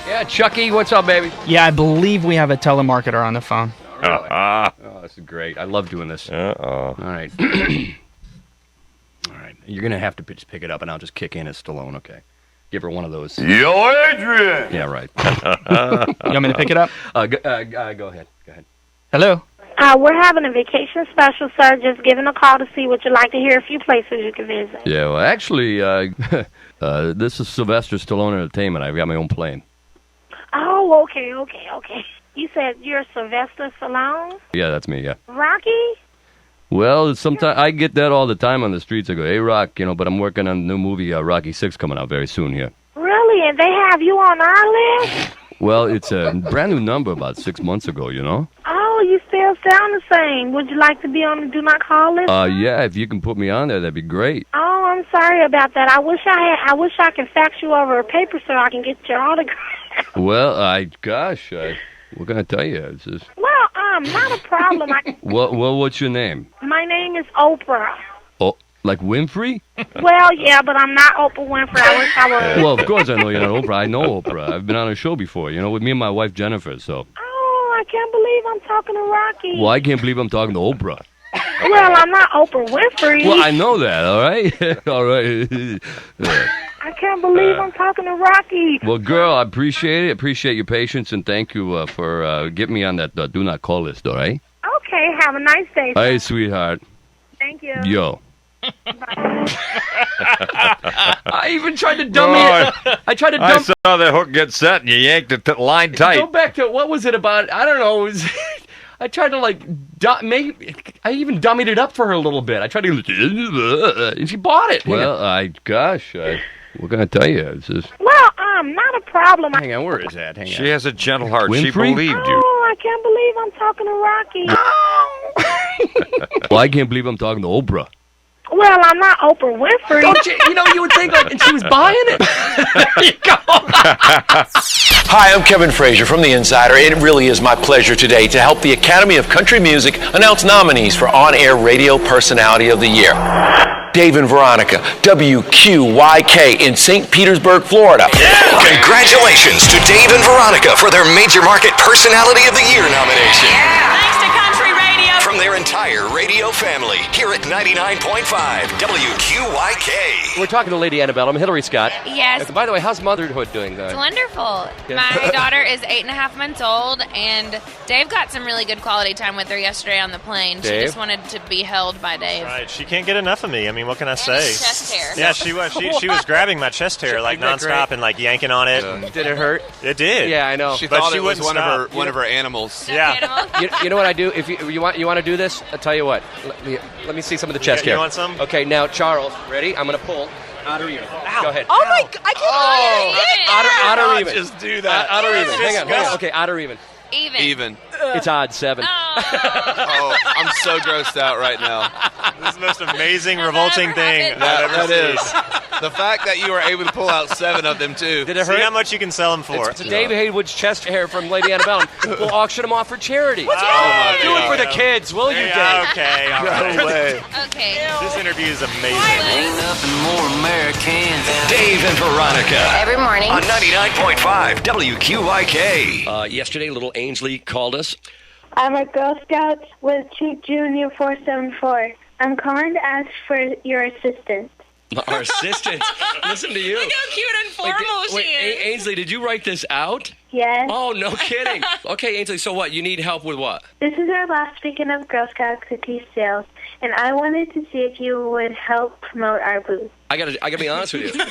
Yeah, Chucky, what's up, baby? Yeah, I believe we have a telemarketer on the phone. Really? Oh, this is great. I love doing this. All right. All right. You're going to have to just pick it up, and I'll just kick in as Stallone, okay? Give her one of those. Yo, Adrian! Yeah, right. You want me to pick it up? Go ahead. Go ahead. Hello? We're having a vacation special, sir. Just giving a call to see what you'd like to hear. A few places you can visit. Yeah, well, actually, this is Sylvester Stallone Entertainment. I've got my own plane. Oh, okay. You said you're Sylvester Stallone? Yeah, that's me, yeah. Rocky? Well, sometimes I get that all the time on the streets. I go, hey, Rock, but I'm working on a new movie, Rocky 6, coming out very soon here. Really? And they have you on our list? Well, it's a brand new number about 6 months ago, Oh, you still sound the same. Would you like to be on the Do Not Call list? Yeah, if you can put me on there, that'd be great. Oh, I'm sorry about that. I wish I could fax you over a paper so I can get your autograph. Well, what can I tell you? It's just... Well, not a problem. Well, what's your name? My name is Oprah. Oh, like Winfrey? Well, yeah, but I'm not Oprah Winfrey. I wish I was. Well, of course I know you're not Oprah. I know Oprah. I've been on her show before, with me and my wife Jennifer, so... Oh, I can't believe I'm talking to Rocky. Well, I can't believe I'm talking to Oprah. Well, I'm not Oprah Winfrey. Well, I know that, all right? All right. I can't believe I'm talking to Rocky. Well, girl, I appreciate it. Appreciate your patience, and thank you for getting me on that Do Not Call list, all right? Okay, have a nice day. Hey, sweetheart. Thank you. Yo. I even tried to dummy it. I tried to dump. I saw the hook get set, and you yanked the line tight. Go back to, what was it about? I don't know. It was, I tried to, I even dummied it up for her a little bit. I tried to, and she bought it. Well, what can I tell you? It's just... Well, not a problem. Hang on, where is that? Hang on. She has a gentle heart. Winfrey? She believed you. Oh, I can't believe I'm talking to Rocky. Well, I can't believe I'm talking to Oprah. Well, I'm not Oprah Winfrey. Don't you, you would think, and she was buying it. There you go. Hi, I'm Kevin Frazier from The Insider, and it really is my pleasure today to help the Academy of Country Music announce nominees for On-Air Radio Personality of the Year. Dave and Veronica, WQYK in St. Petersburg, Florida. Yeah. Congratulations to Dave and Veronica for their Major Market Personality of the Year nomination. Yeah. Thanks to Country Radio. From their entire radio family, here at 99.5 WQYK. We're talking to Lady Annabelle. I'm Hillary Scott. Yes. By the way, how's motherhood doing? It's wonderful. My daughter is 8.5 months old, and Dave got some really good quality time with her yesterday on the plane. Dave? She just wanted to be held by Dave. Right. She can't get enough of me. I mean, what can I And say? his chest hair. Yeah, she was. She was grabbing my chest hair like nonstop and like yanking on it. Did it hurt? It did. Yeah, I know. She But thought she it was wouldn't one of her animals. Stuffed Yeah. animal. You know what I do? If you want to do this, I'll tell you what. Let me see some of the chest hair. You want some? Okay, now Charles, ready? I'm gonna pull. Odd or even? Go ahead. Oh my! I can't Odd or even? Just do that. Odd or even? Hang on. Disgusting. Okay, odd or even? Even. It's odd 7. Oh, I'm so grossed out right now. This is the most amazing, revolting thing I've ever That seen. is. The fact that you were able to pull out 7 of them, too. Did it See hurt? how much you can sell them for. It's Dave Haywood's chest hair from Lady Annabelle. We'll auction them off for charity. Oh, my Do it God. for the kids, will you, Dave? Okay, all right. No way. Okay. This interview is amazing. Ain't nothing more American than Dave and Veronica. Every morning. On 99.5 WQYK. Yesterday, little Ainsley called us. I'm a Girl Scout with Troop Junior 474. I'm calling to ask for your assistance. Our assistant. Listen to you. Look how cute and formal she is. Ainsley, did you write this out? Yes. Oh, no kidding. Okay, Ainsley, so what? You need help with what? This is our last weekend of Girl Scout cookie sales, and I wanted to see if you would help promote our booth. I gotta be honest with you.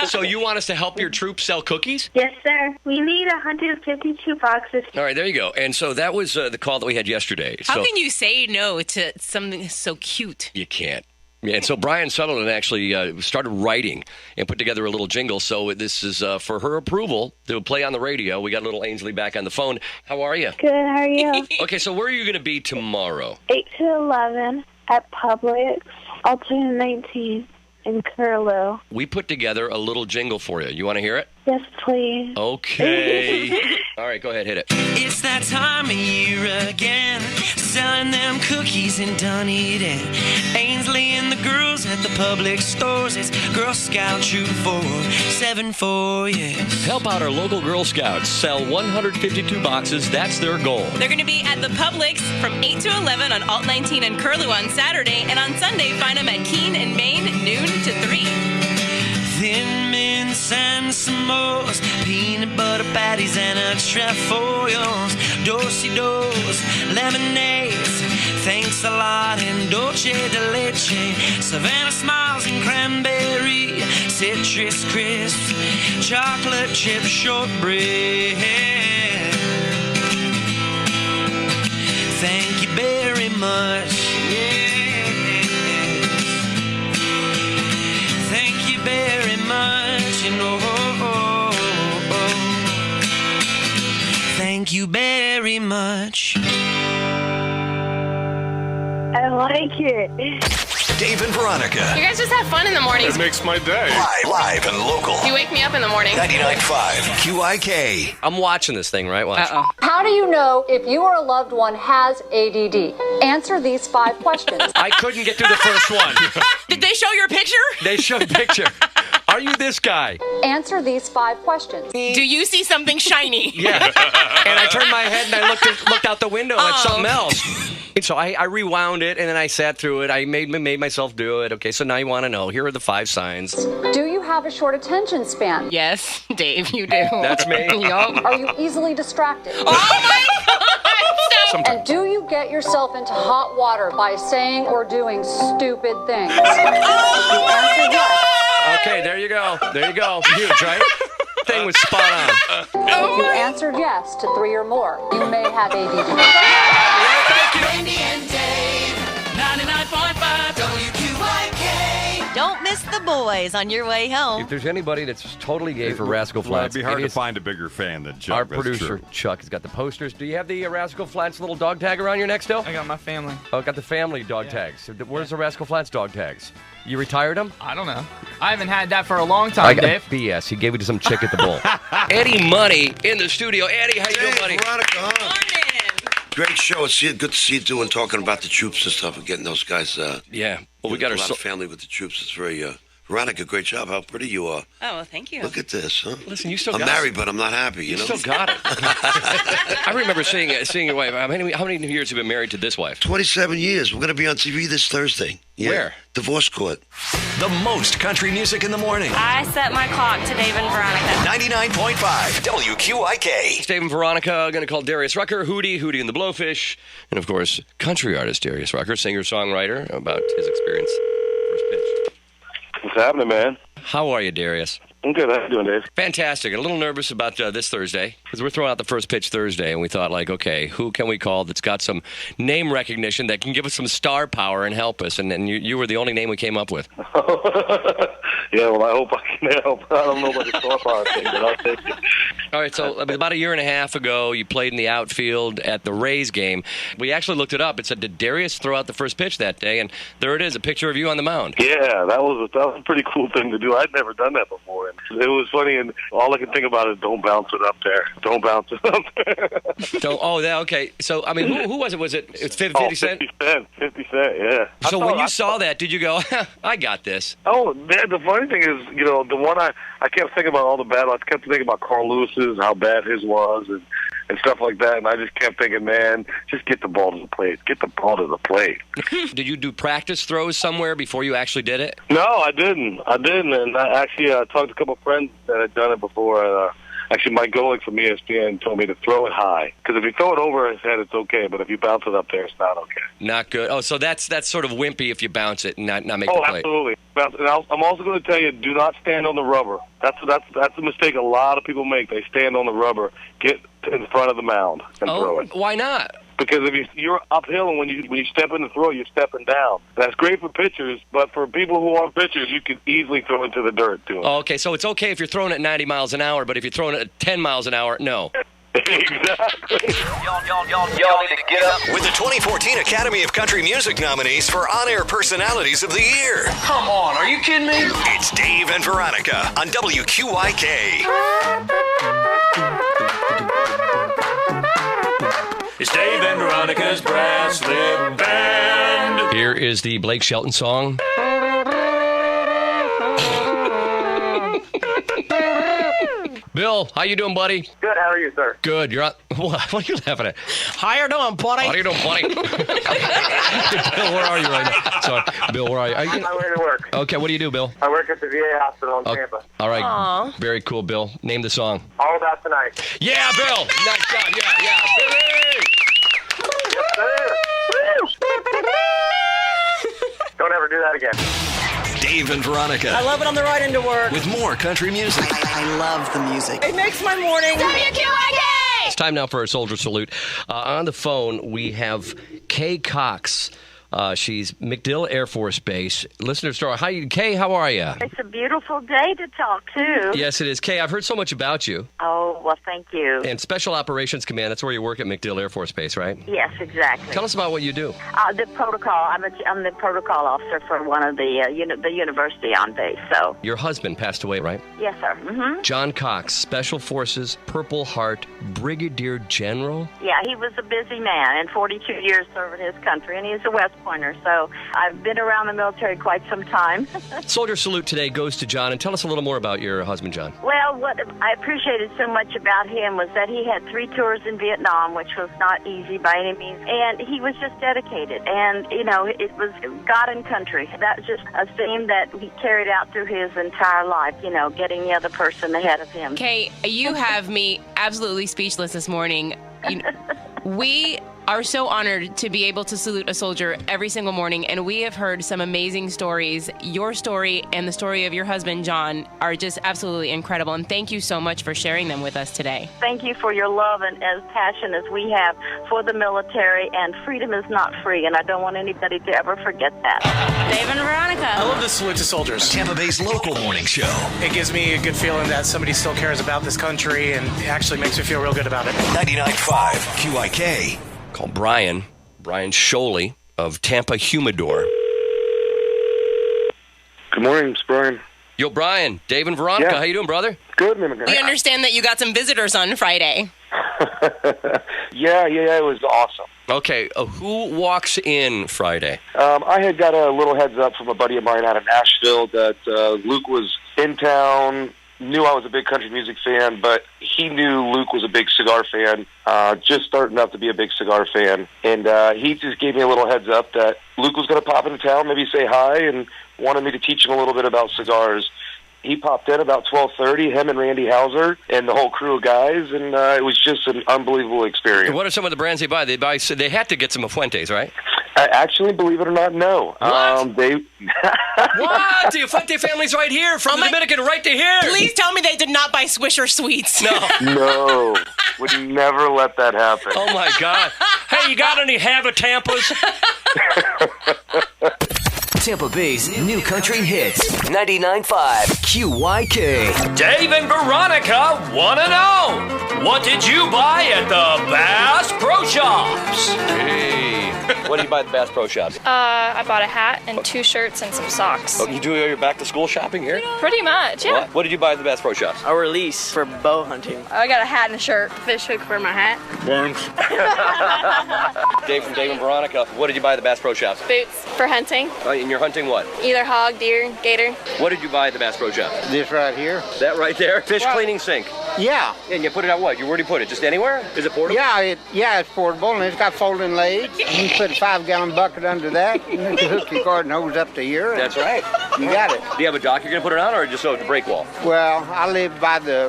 So you want us to help your troop sell cookies? Yes, sir. We need 152 boxes. All right, there you go. And so that was the call that we had yesterday. How so can you say no to something so cute? you can't. Yeah, and so Brian Sutherland actually started writing and put together a little jingle. So this is for her approval to play on the radio. We got little Ainsley back on the phone. How are you? Good, how are you? Okay, so where are you going to be tomorrow? 8 to 11 at Publix, alternate 19 in Curlew. We put together a little jingle for you. You want to hear it? Yes, please. Okay. All right, go ahead, hit it. It's that time of year again. selling them cookies in Dunedin. Ainsley and the girls at the public stores. It's Girl Scout Troop 474, yes. Help out our local Girl Scouts. Sell 152 boxes. That's their goal. They're going to be at the Publix from 8 to 11 on Alt 19 and Curlew on Saturday, and on Sunday, find them at Keene and Maine, noon to 3. Thin mints and s'mores, peanut butter patties and a trefoils, do-si-dos, lemonades, thanks a lot, and dolce de leche, Savannah smiles and cranberry, citrus crisps, chocolate chip shortbread. Thank you very much, yeah. Thank you very much, you know. Thank you very much. I like it. Dave and Veronica. You guys just have fun in the mornings. It makes my day. Live and local. You wake me up in the morning. 99.5 QYK. I'm watching this thing, right? Watch. Uh-oh. How do you know if you or a loved one has ADD? Answer these 5 questions. I couldn't get through the first one. Did they show your picture? They showed a picture. Are you this guy? Answer these 5 questions. Do you see something shiny? Yeah. And I turned my head and I looked out the window at something else. And so I rewound it and then I sat through it. I made myself do it. Okay, so now you want to know. Here are the 5 signs. Do you have a short attention span? Yes, Dave, you do. That's me. Yup. Are you easily distracted? Oh my God! And do you get yourself into hot water by saying or doing stupid things? If you answer yes. Okay, there you go. There you go. Huge, right? Thing was spot on. If you answered yes to 3 or more, you may have ADD. Randy and Dave, 99.5 WQYK. Don't miss the boys on your way home. If there's anybody that's totally gay for Rascal Well, Flatts, it'd be hard it to is find a bigger fan than Chuck. our that's producer, true. Chuck, has got the posters. Do you have the Rascal Flatts little dog tag around your neck still? I got my family. Oh, got the family dog tags. Where's the Rascal Flatts dog tags? You retired them? I don't know. I haven't had that for a long time, Dave. BS. He gave it to some chick at the bowl. Eddie Money in the studio. Eddie, how you doing, buddy? Veronica, great show. It's good to see you talking about the troops and stuff and getting those guys. Yeah. Well, we got a our lot of family with the troops. It's very. Veronica, great job. How pretty you are. Oh, well, thank you. Look at this, huh? Listen, you still I'm got married, but I'm not happy. You know? still got it. I remember seeing your wife. How many years have you been married to this wife? 27 years. We're going to be on TV this Thursday. Yeah. Where? Divorce court. The most country music in the morning. I set my clock to Dave and Veronica. 99.5 WQYK. It's Dave and Veronica. Going to call Darius Rucker, Hootie and the Blowfish. And, of course, country artist Darius Rucker, singer-songwriter, about his experience. First pitch. What's happening, man? How are you, Darius? I'm good. How you doing, Dave? Fantastic. A little nervous about this Thursday because we're throwing out the first pitch Thursday, and we thought, like, okay, who can we call that's got some name recognition that can give us some star power and help us? And you were the only name we came up with. Yeah, well, I hope I can help. I don't know about the star power thing, but I'll take it. All right, so about a year and a half ago, you played in the outfield at the Rays game. We actually looked it up. It said, did Darius throw out the first pitch that day? And there it is, a picture of you on the mound. Yeah, that was a pretty cool thing to do. I'd never done that before. And it was funny, and all I can think about is don't bounce it up there. Don't bounce it up there. Okay. So, I mean, who was it? Was it 50 Cent? 50 Cent, 50 Cent, yeah. So when you saw that, did you go, I got this? Oh, the funny thing is, the one I kept thinking about all the bad. I kept thinking about Carl Lewis's, how bad his was, and stuff like that. And I just kept thinking, man, just get the ball to the plate. Get the ball to the plate. Did you do practice throws somewhere before you actually did it? No, I didn't. And I actually talked to a couple of friends that had done it before. And, actually, my goalie from ESPN told me to throw it high. Because if you throw it over his head, it's okay. But if you bounce it up there, it's not okay. Not good. Oh, so that's sort of wimpy if you bounce it and not make the play. Oh, absolutely. And I'm also going to tell you, do not stand on the rubber. That's a mistake a lot of people make. They stand on the rubber. Get in front of the mound and throw it. Why not? Because if you're uphill, and when you step in the throw, you're stepping down. That's great for pitchers, but for people who aren't pitchers, you can easily throw into the dirt, too. Oh, okay, so it's okay if you're throwing at 90 miles an hour, but if you're throwing it at 10 miles an hour, no. Exactly. Y'all need to get up. With the 2014 Academy of Country Music nominees for On-Air Personalities of the Year. Come on, are you kidding me? It's Dave and Veronica on WQYK. It's Dave and Veronica. Veronica's Brass Lip Band. Here is the Blake Shelton song. Bill, how you doing, buddy? Good, how are you, sir? Good. You're on. What are you laughing at? How you doing, buddy? How you doing, buddy? Bill, where are you right now? Sorry, Bill, where are you? I'm on my way to work. Okay, what do you do, Bill? I work at the VA hospital in Tampa. All right. Aw. Very cool, Bill. Name the song. All About Tonight. Yeah, Bill. Nice job. Yeah, Billy. Yes, sir. Don't ever do that again. Dave and Veronica. I love it on the ride into work. With more country music. I love the music. It makes my morning. WQYK! It's time now for a soldier salute. On the phone, we have Kay Cox. She's MacDill Air Force Base. Listener story. Hi, Kay. How are you? It's a beautiful day to talk to. Yes, it is. Kay, I've heard so much about you. Oh, well, thank you. And Special Operations Command. That's where you work at MacDill Air Force Base, right? Yes, exactly. Tell us about what you do. The protocol. I'm the protocol officer for one of the university on base. So. Your husband passed away, right? Yes, sir. Mm-hmm. John Cox, Special Forces, Purple Heart, Brigadier General. Yeah, he was a busy man, and 42 years serving his country, and he's a West Pointer. So I've been around the military quite some time. Soldier salute today goes to John, and tell us a little more about your husband, John. Well, what I appreciated so much about him was that he had 3 tours in Vietnam, which was not easy by any means, and he was just dedicated. And, you know, it was God and country. That was just a theme that he carried out through his entire life, you know, getting the other person ahead of him. Kay, you have me absolutely speechless this morning. We are so honored to be able to salute a soldier every single morning, and we have heard some amazing stories. Your story and the story of your husband, John, are just absolutely incredible, and thank you so much for sharing them with us today. Thank you for your love and as passion as we have for the military, and freedom is not free, and I don't want anybody to ever forget that. Dave and Veronica. I love this salute to soldiers. Tampa Bay's local morning show. It gives me a good feeling that somebody still cares about this country, and it actually makes me feel real good about it. 99.5 QYK. Call Brian Sholey of Tampa Humidor. Good morning, it's Brian. Yo, Brian, Dave and Veronica, How you doing, brother? Good, man. We understand that you got some visitors on Friday. Yeah, it was awesome. Okay, who walks in Friday? I had got a little heads up from a buddy of mine out of Nashville that Luke was in town, knew I was a big country music fan, but he knew Luke was a big cigar fan, just starting out to be a big cigar fan. And he just gave me a little heads up that Luke was going to pop into town, maybe say hi, and wanted me to teach him a little bit about cigars. He popped in about 12:30, him and Randy Hauser and the whole crew of guys, and it was just an unbelievable experience. What are some of the brands they buy? They had to get some Fuentes, right? Actually, believe it or not, no. What? The Fuente family's right here, from the Dominican right to here. Please tell me they did not buy Swisher Sweets. No, would never let that happen. Oh, my God. Hey, you got any Tampas? Tampa Bay's new country hits. 99.5 QYK. Dave and Veronica want to know, what did you buy at the Bass Pro Shops? Hey. What did you buy at the Bass Pro Shops? I bought a hat and 2 shirts and some socks. Oh, you do your back-to-school shopping here? Pretty much, yeah. What did you buy at the Bass Pro Shops? A release for bow hunting. I got a hat and a shirt. Fish hook for my hat. Worms. Dave from Dave and Veronica, what did you buy at the Bass Pro Shops? Boots for hunting. And you're hunting what? Either hog, deer, gator. What did you buy at the Bass Pro Shops? This right here. That right there? Fish cleaning sink. Yeah. And you put it out what? Where do you put it? Just anywhere? Is it portable? Yeah, it's portable, and it's got folding legs. You can put a 5-gallon bucket under that, and you hook your garden hose up to here. That's right. You got it. Do you have a dock you're going to put it on, or just so it's a break wall? Well, I live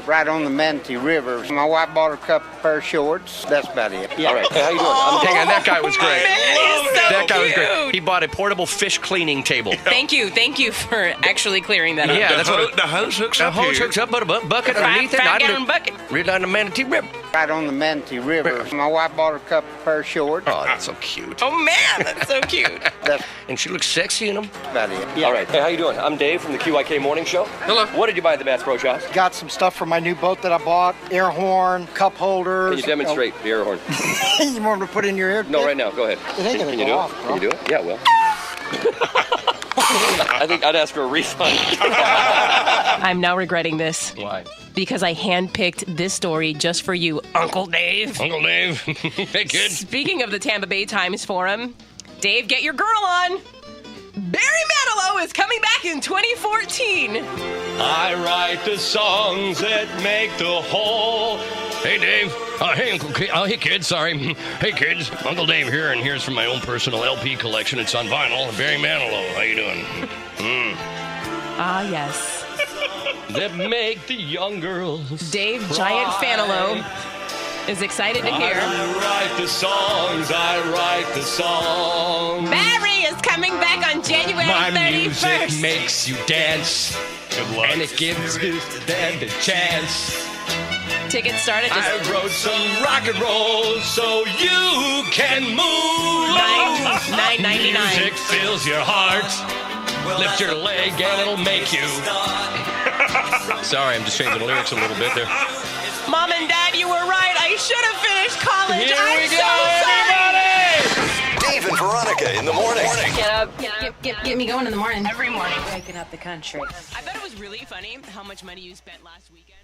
right on the Manatee River. My wife bought her a pair of shorts. That's about it. Yeah. All right. Hey, how you doing? That guy was great. That guy was great. He bought a portable fish cleaning table. Thank you for actually clearing that up. Yeah, that's what the hose hooks up. The hose hooks up, but a bucket underneath it. 5-gallon bucket. Right on the Manatee River. Right on the Manatee River. My wife bought her a pair of shorts. Oh, that's so cute. Oh man, that's so cute. And she looks sexy in them. That's about it. Yeah. All right. Hey, how you doing? I'm Dave from the QYK Morning Show. Hello. What did you buy at the Bass Pro Shops? Got some stuff for my new boat that I bought. Air horn, cup holders. Can you demonstrate the air horn? You want me to put in your ear? No, right now. Go ahead. It ain't gonna Can you go do off, it? bro. Can you do it? Yeah, well. I think I'd ask for a refund. I'm now regretting this. Why? because I handpicked this story just for you, Uncle Dave. Uncle Dave. Hey, kid. Speaking of the Tampa Bay Times Forum, Dave, get your girl on. Barry Manilow is coming back in 2014. I write the songs that make the whole. Hey, Dave. Hey, Uncle. Hey, kids. Sorry. Hey, kids. Uncle Dave here, and here's from my own personal LP collection. It's on vinyl. Barry Manilow. How you doing? Ah, yes. That make the young girls. Dave cry. Giant Fanilow is excited to hear. I write the songs. I write the songs. Barry is coming back on January 31st. My music makes you dance. And it gives this band a chance. Tickets start at I wrote some rock and roll so you can move. $9.99. Music fills your heart. Lift your leg and it'll make you. Sorry, I'm just changing the lyrics a little bit there. Mom and Dad, you were right. I should have finished college. Here I'm we so go, sorry. everybody! Dave and Veronica in the morning. Get up. Get me going in the morning. Every morning. Waking up the country. I bet it was really funny how much money you spent last weekend.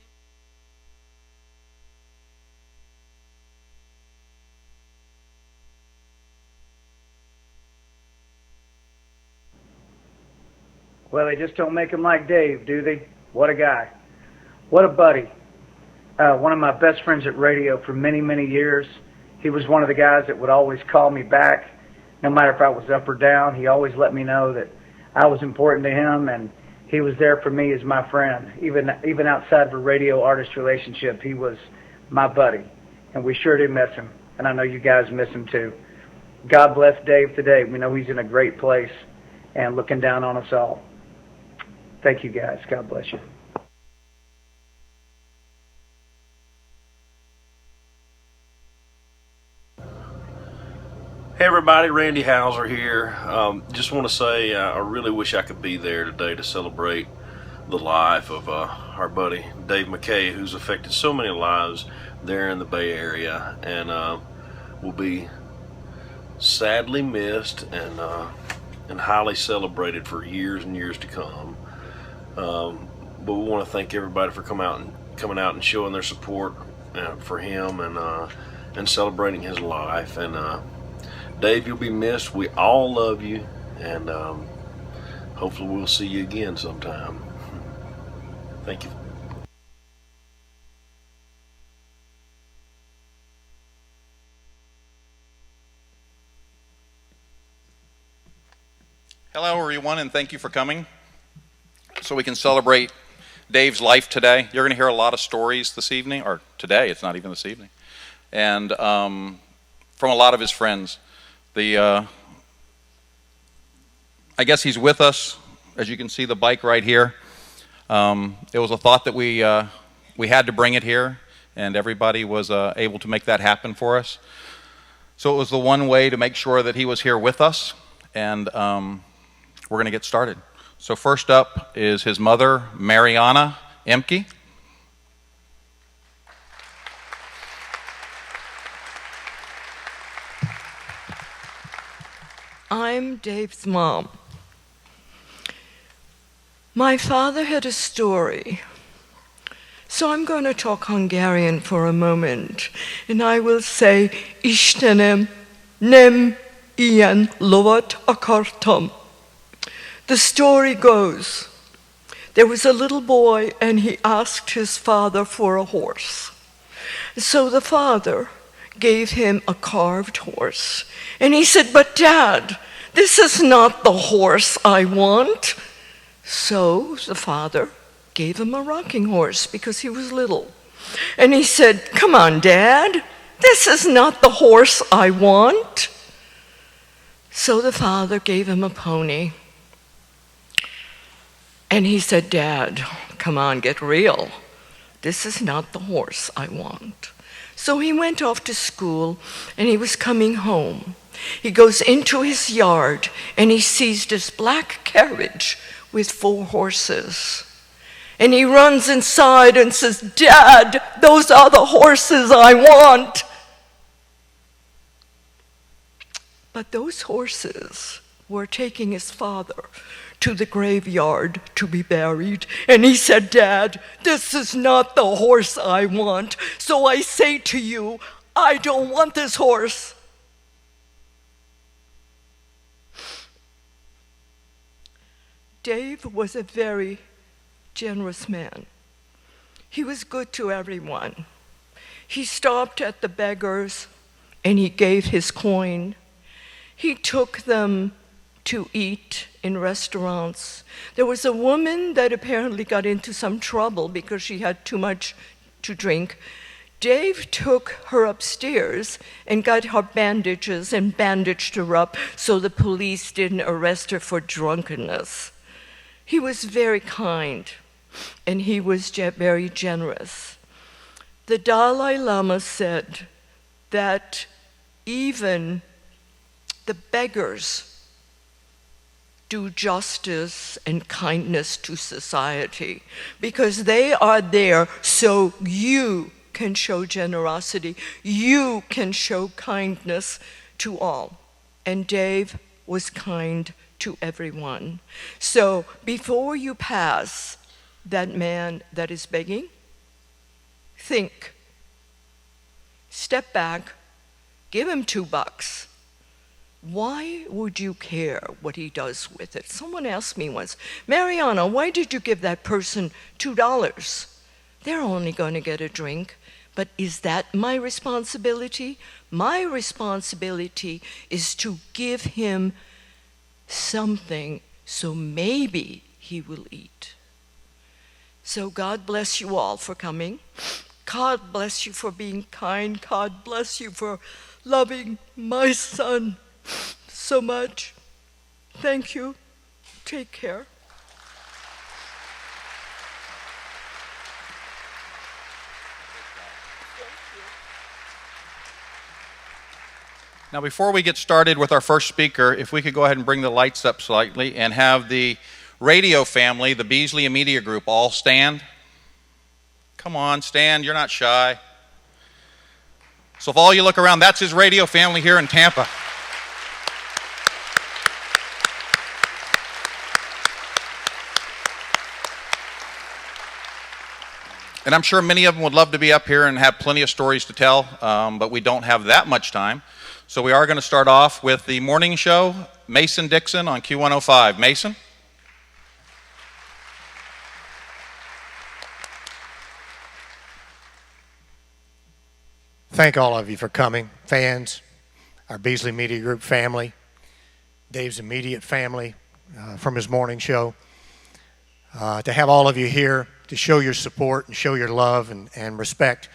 Well, they just don't make him like Dave, do they? What a guy. What a buddy. One of my best friends at radio for many, many years. He was one of the guys that would always call me back, no matter if I was up or down. He always let me know that I was important to him, and he was there for me as my friend. Even outside of a radio artist relationship, he was my buddy, and we sure did miss him, and I know you guys miss him too. God bless Dave today. We know he's in a great place and looking down on us all. Thank you, guys. God bless you. Hey everybody, Randy Hauser here. Just want to say I really wish I could be there today to celebrate the life of our buddy Dave McKay, who's affected so many lives there in the Bay Area, and will be sadly missed and highly celebrated for years and years to come. But we want to thank everybody for coming out and showing their support for him and celebrating his life. And Dave, you'll be missed. We all love you, and hopefully we'll see you again sometime. Thank you. Hello everyone, and thank you for coming so we can celebrate Dave's life today. You're going to hear a lot of stories this evening, or today, it's not even this evening, and from a lot of his friends. I guess he's with us. As you can see, the bike right here. It was a thought that we had to bring it here, and everybody was able to make that happen for us. So it was the one way to make sure that he was here with us, and we're going to get started. So first up is his mother, Mariana Emke. I'm Dave's mom. My father had a story, so I'm going to talk Hungarian for a moment, and I will say, Istenem nem ilyen lovat akartam. The story goes, there was a little boy and he asked his father for a horse. So the father gave him a carved horse. And he said, but Dad, this is not the horse I want. So the father gave him a rocking horse because he was little. And he said, come on, Dad, this is not the horse I want. So the father gave him a pony. And he said, Dad, come on, get real. This is not the horse I want. So he went off to school, and he was coming home. He goes into his yard, and he sees this black carriage with 4 horses. And he runs inside and says, Dad, those are the horses I want. But those horses were taking his father to the graveyard to be buried. And he said, "Dad, this is not the horse I want. So I say to you, I don't want this horse." Dave was a very generous man. He was good to everyone. He stopped at the beggars and he gave his coin. He took them to eat in restaurants. There was a woman that apparently got into some trouble because she had too much to drink. Dave took her upstairs and got her bandages and bandaged her up so the police didn't arrest her for drunkenness. He was very kind, and he was very generous. The Dalai Lama said that even the beggars do justice and kindness to society because they are there so you can show generosity, you can show kindness to all. And Dave was kind to everyone. So before you pass that man that is begging, think, step back, give him $2. Why would you care what he does with it? Someone asked me once, "Mariana, why did you give that person $2? They're only going to get a drink." But is that my responsibility? My responsibility is to give him something so maybe he will eat. So God bless you all for coming. God bless you for being kind. God bless you for loving my son so much. Thank you. Take care. Now, before we get started with our first speaker, if we could go ahead and bring the lights up slightly and have the radio family, the Beasley Media Group, all stand. Come on, stand. You're not shy. So if all you look around, that's his radio family here in Tampa. And I'm sure many of them would love to be up here and have plenty of stories to tell, but we don't have that much time. So we are going to start off with the morning show, Mason Dixon on Q105. Mason? Thank all of you for coming, fans, our Beasley Media Group family, Dave's immediate family from his morning show. To have all of you here to show your support and show your love and respect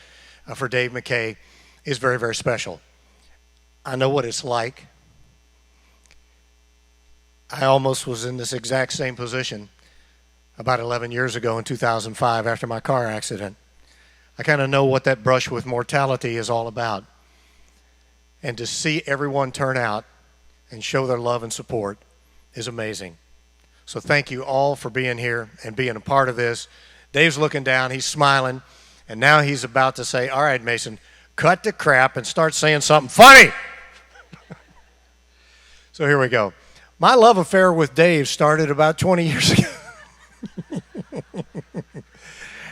for Dave McKay is very, very special. I know what it's like. I almost was in this exact same position about 11 years ago in 2005 after my car accident. I kind of know what that brush with mortality is all about. And to see everyone turn out and show their love and support is amazing. So thank you all for being here and being a part of this. Dave's looking down, he's smiling, and now he's about to say, "All right, Mason, cut the crap and start saying something funny." So here we go. My love affair with Dave started about 20 years ago.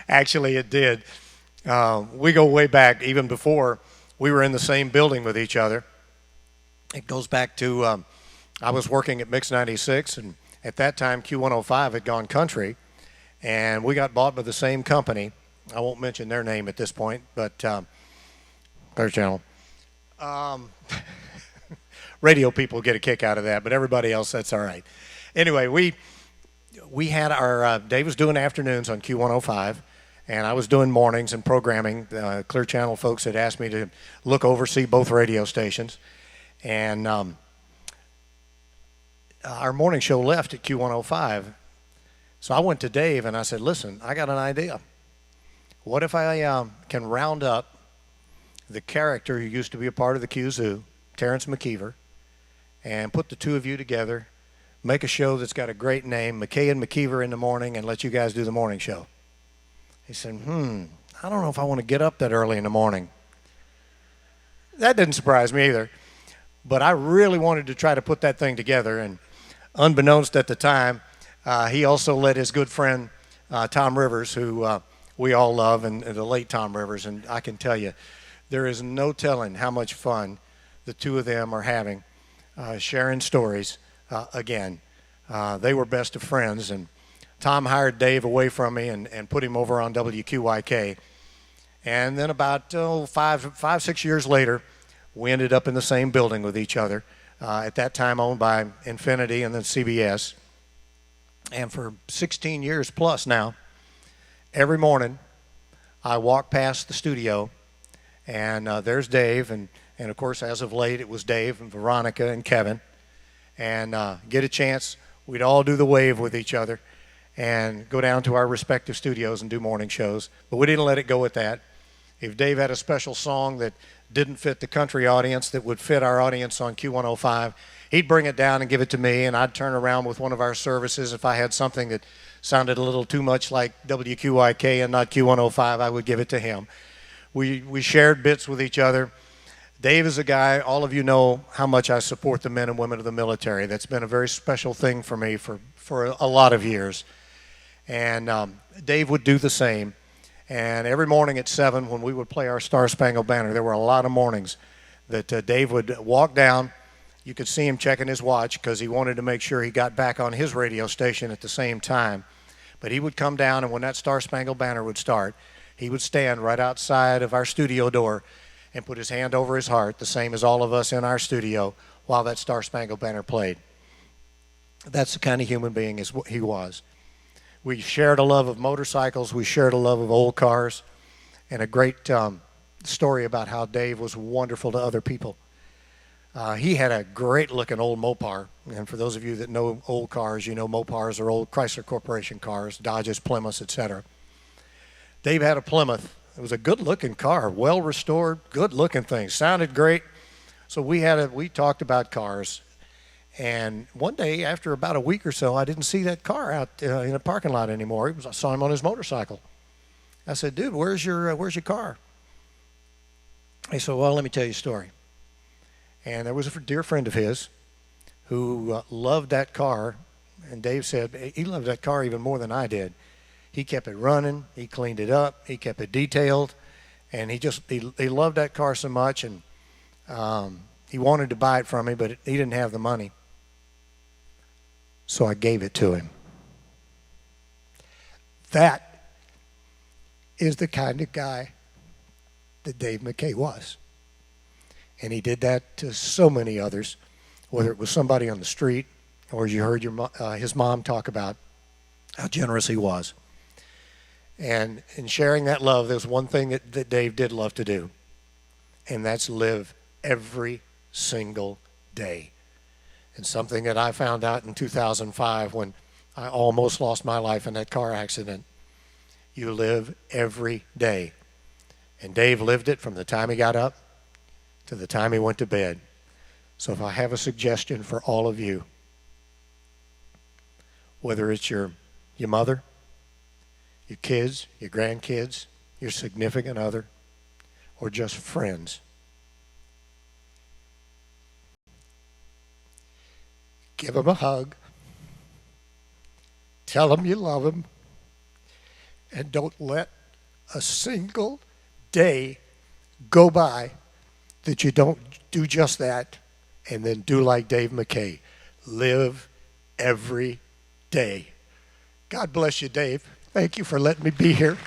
Actually, it did. We go way back, even before we were in the same building with each other. It goes back to, I was working at Mix 96, and at that time, Q105 had gone country, and we got bought by the same company. I won't mention their name at this point, but their channel. Radio people get a kick out of that, but everybody else, that's all right. Anyway, we had our, Dave was doing afternoons on Q105, and I was doing mornings and programming. Clear Channel folks had asked me to oversee both radio stations. And our morning show left at Q105. So I went to Dave and I said, "Listen, I got an idea. What if I can round up the character who used to be a part of the Q Zoo, Terrence McKeever, and put the two of you together, make a show that's got a great name, McKay and McKeever in the morning, and let you guys do the morning show?" He said, I don't know if I want to get up that early in the morning. That didn't surprise me either. But I really wanted to try to put that thing together. And unbeknownst at the time, he also let his good friend Tom Rivers, who we all love, and the late Tom Rivers, and I can tell you, there is no telling how much fun the two of them are having, sharing stories again. They were best of friends, and Tom hired Dave away from me and put him over on WQYK. And then about 5-6 years later, we ended up in the same building with each other, at that time owned by Infinity and then CBS. And for 16 years plus now, every morning I walk past the studio, and there's Dave, and of course as of late it was Dave and Veronica and Kevin, and get a chance, we'd all do the wave with each other and go down to our respective studios and do morning shows. But we didn't let it go at that. If Dave had a special song that didn't fit the country audience that would fit our audience on Q105, he'd bring it down and give it to me, and I'd turn around with one of our services. If I had something that sounded a little too much like WQYK and not Q105, I would give it to him. We shared bits with each other. Dave is a guy, all of you know how much I support the men and women of the military. That's been a very special thing for me for a lot of years. And Dave would do the same. And every morning at 7 when we would play our Star Spangled Banner, there were a lot of mornings that Dave would walk down. You could see him checking his watch because he wanted to make sure he got back on his radio station at the same time. But he would come down, and when that Star Spangled Banner would start, he would stand right outside of our studio door and put his hand over his heart, the same as all of us in our studio, while that Star Spangled Banner played. That's the kind of human being he was. We shared a love of motorcycles. We shared a love of old cars, and a great story about how Dave was wonderful to other people. He had a great-looking old Mopar, and for those of you that know old cars, you know Mopars are old Chrysler Corporation cars, Dodges, Plymouths, etc. Dave had a Plymouth. It was a good-looking car, well-restored, good-looking thing. Sounded great. So we talked about cars. And one day, after about a week or so, I didn't see that car out in the parking lot anymore. I saw him on his motorcycle. I said, "Dude, where's your car?" He said, "Well, let me tell you a story." And there was a dear friend of his who loved that car. And Dave said he loved that car even more than I did. He kept it running. He cleaned it up. He kept it detailed. And he loved that car so much. And he wanted to buy it from me, but he didn't have the money. So I gave it to him. That is the kind of guy that Dave McKay was. And he did that to so many others, whether it was somebody on the street or as you heard his mom talk about how generous he was. And in sharing that love, there's one thing that Dave did love to do, and that's live every single day. And something that I found out in 2005 when I almost lost my life in that car accident. You live every day. And Dave lived it from the time he got up to the time he went to bed. So if I have a suggestion for all of you, whether it's your mother, your kids, your grandkids, your significant other, or just friends, give them a hug, tell them you love them, and don't let a single day go by that you don't do just that, and then do like Dave McKay. Live every day. God bless you, Dave. Thank you for letting me be here.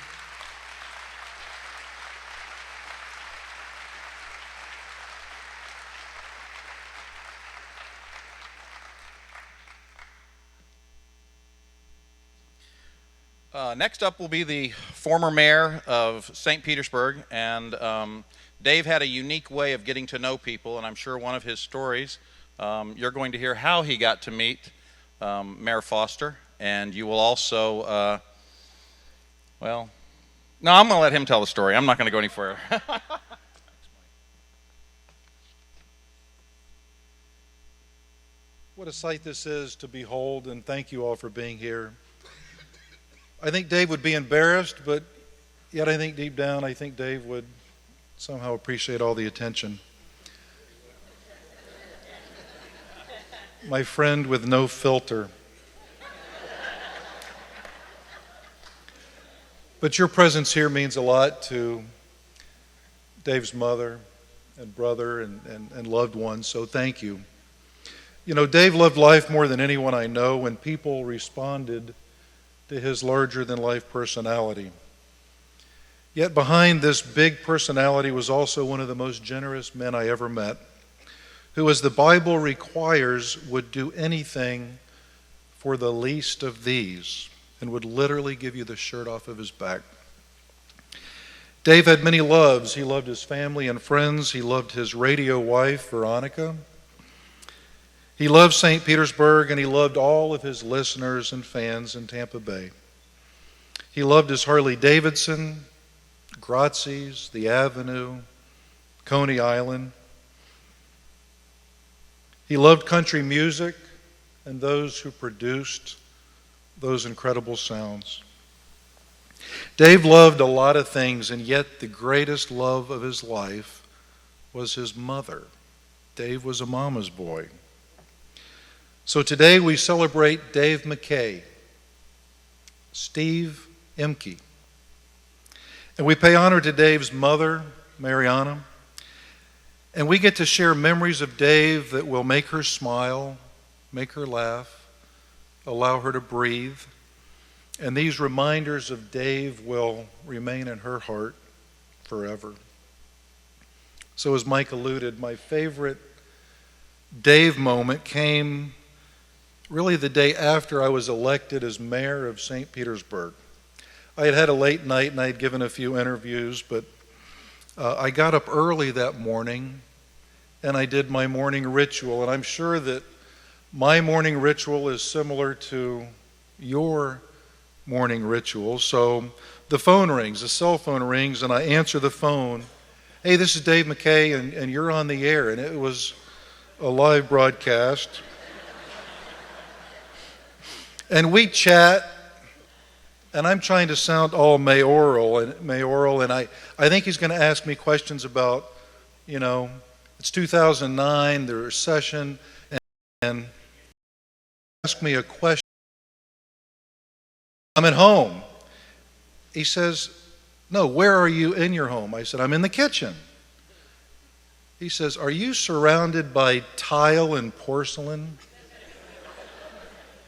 Next up will be the former mayor of St. Petersburg, and Dave had a unique way of getting to know people, and I'm sure one of his stories, you're going to hear how he got to meet Mayor Foster, and you will also, well, no, I'm going to let him tell the story. I'm not going to go any further. What a sight this is to behold, and thank you all for being here. I think Dave would be embarrassed, but yet I think deep down, I think Dave would somehow appreciate all the attention. my friend with no filter. But your presence here means a lot to Dave's mother and brother and loved ones, so thank you. You know, Dave loved life more than anyone I know when people responded to his larger-than-life personality. Yet behind this big personality was also one of the most generous men I ever met, who, as the Bible requires, would do anything for the least of these and would literally give you the shirt off of his back. Dave had many loves. He loved his family and friends. He loved his radio wife, Veronica. He loved St. Petersburg, and he loved all of his listeners and fans in Tampa Bay. He loved his Harley Davidson, Grazie's, The Avenue, Coney Island. He loved country music and those who produced those incredible sounds. Dave loved a lot of things, and yet the greatest love of his life was his mother. Dave was a mama's boy. So today we celebrate Dave McKay, Steve Imke. And we pay honor to Dave's mother, Mariana. And we get to share memories of Dave that will make her smile, make her laugh, allow her to breathe. And these reminders of Dave will remain in her heart forever. So as Mike alluded, my favorite Dave moment came really the day after I was elected as mayor of St. Petersburg. I had had a late night and I had given a few interviews, but I got up early that morning and I did my morning ritual. And I'm sure that my morning ritual is similar to your morning ritual. So the phone rings, the cell phone rings, and I answer the phone. Hey, this is Dave McKay, and you're on the air. And it was a live broadcast. And we chat, and I'm trying to sound all mayoral, and I think he's going to ask me questions about, you know, it's 2009, the recession, and ask me a question. I'm at home. He says, no, where are you in your home? I said, I'm in the kitchen. He says, are you surrounded by tile and porcelain?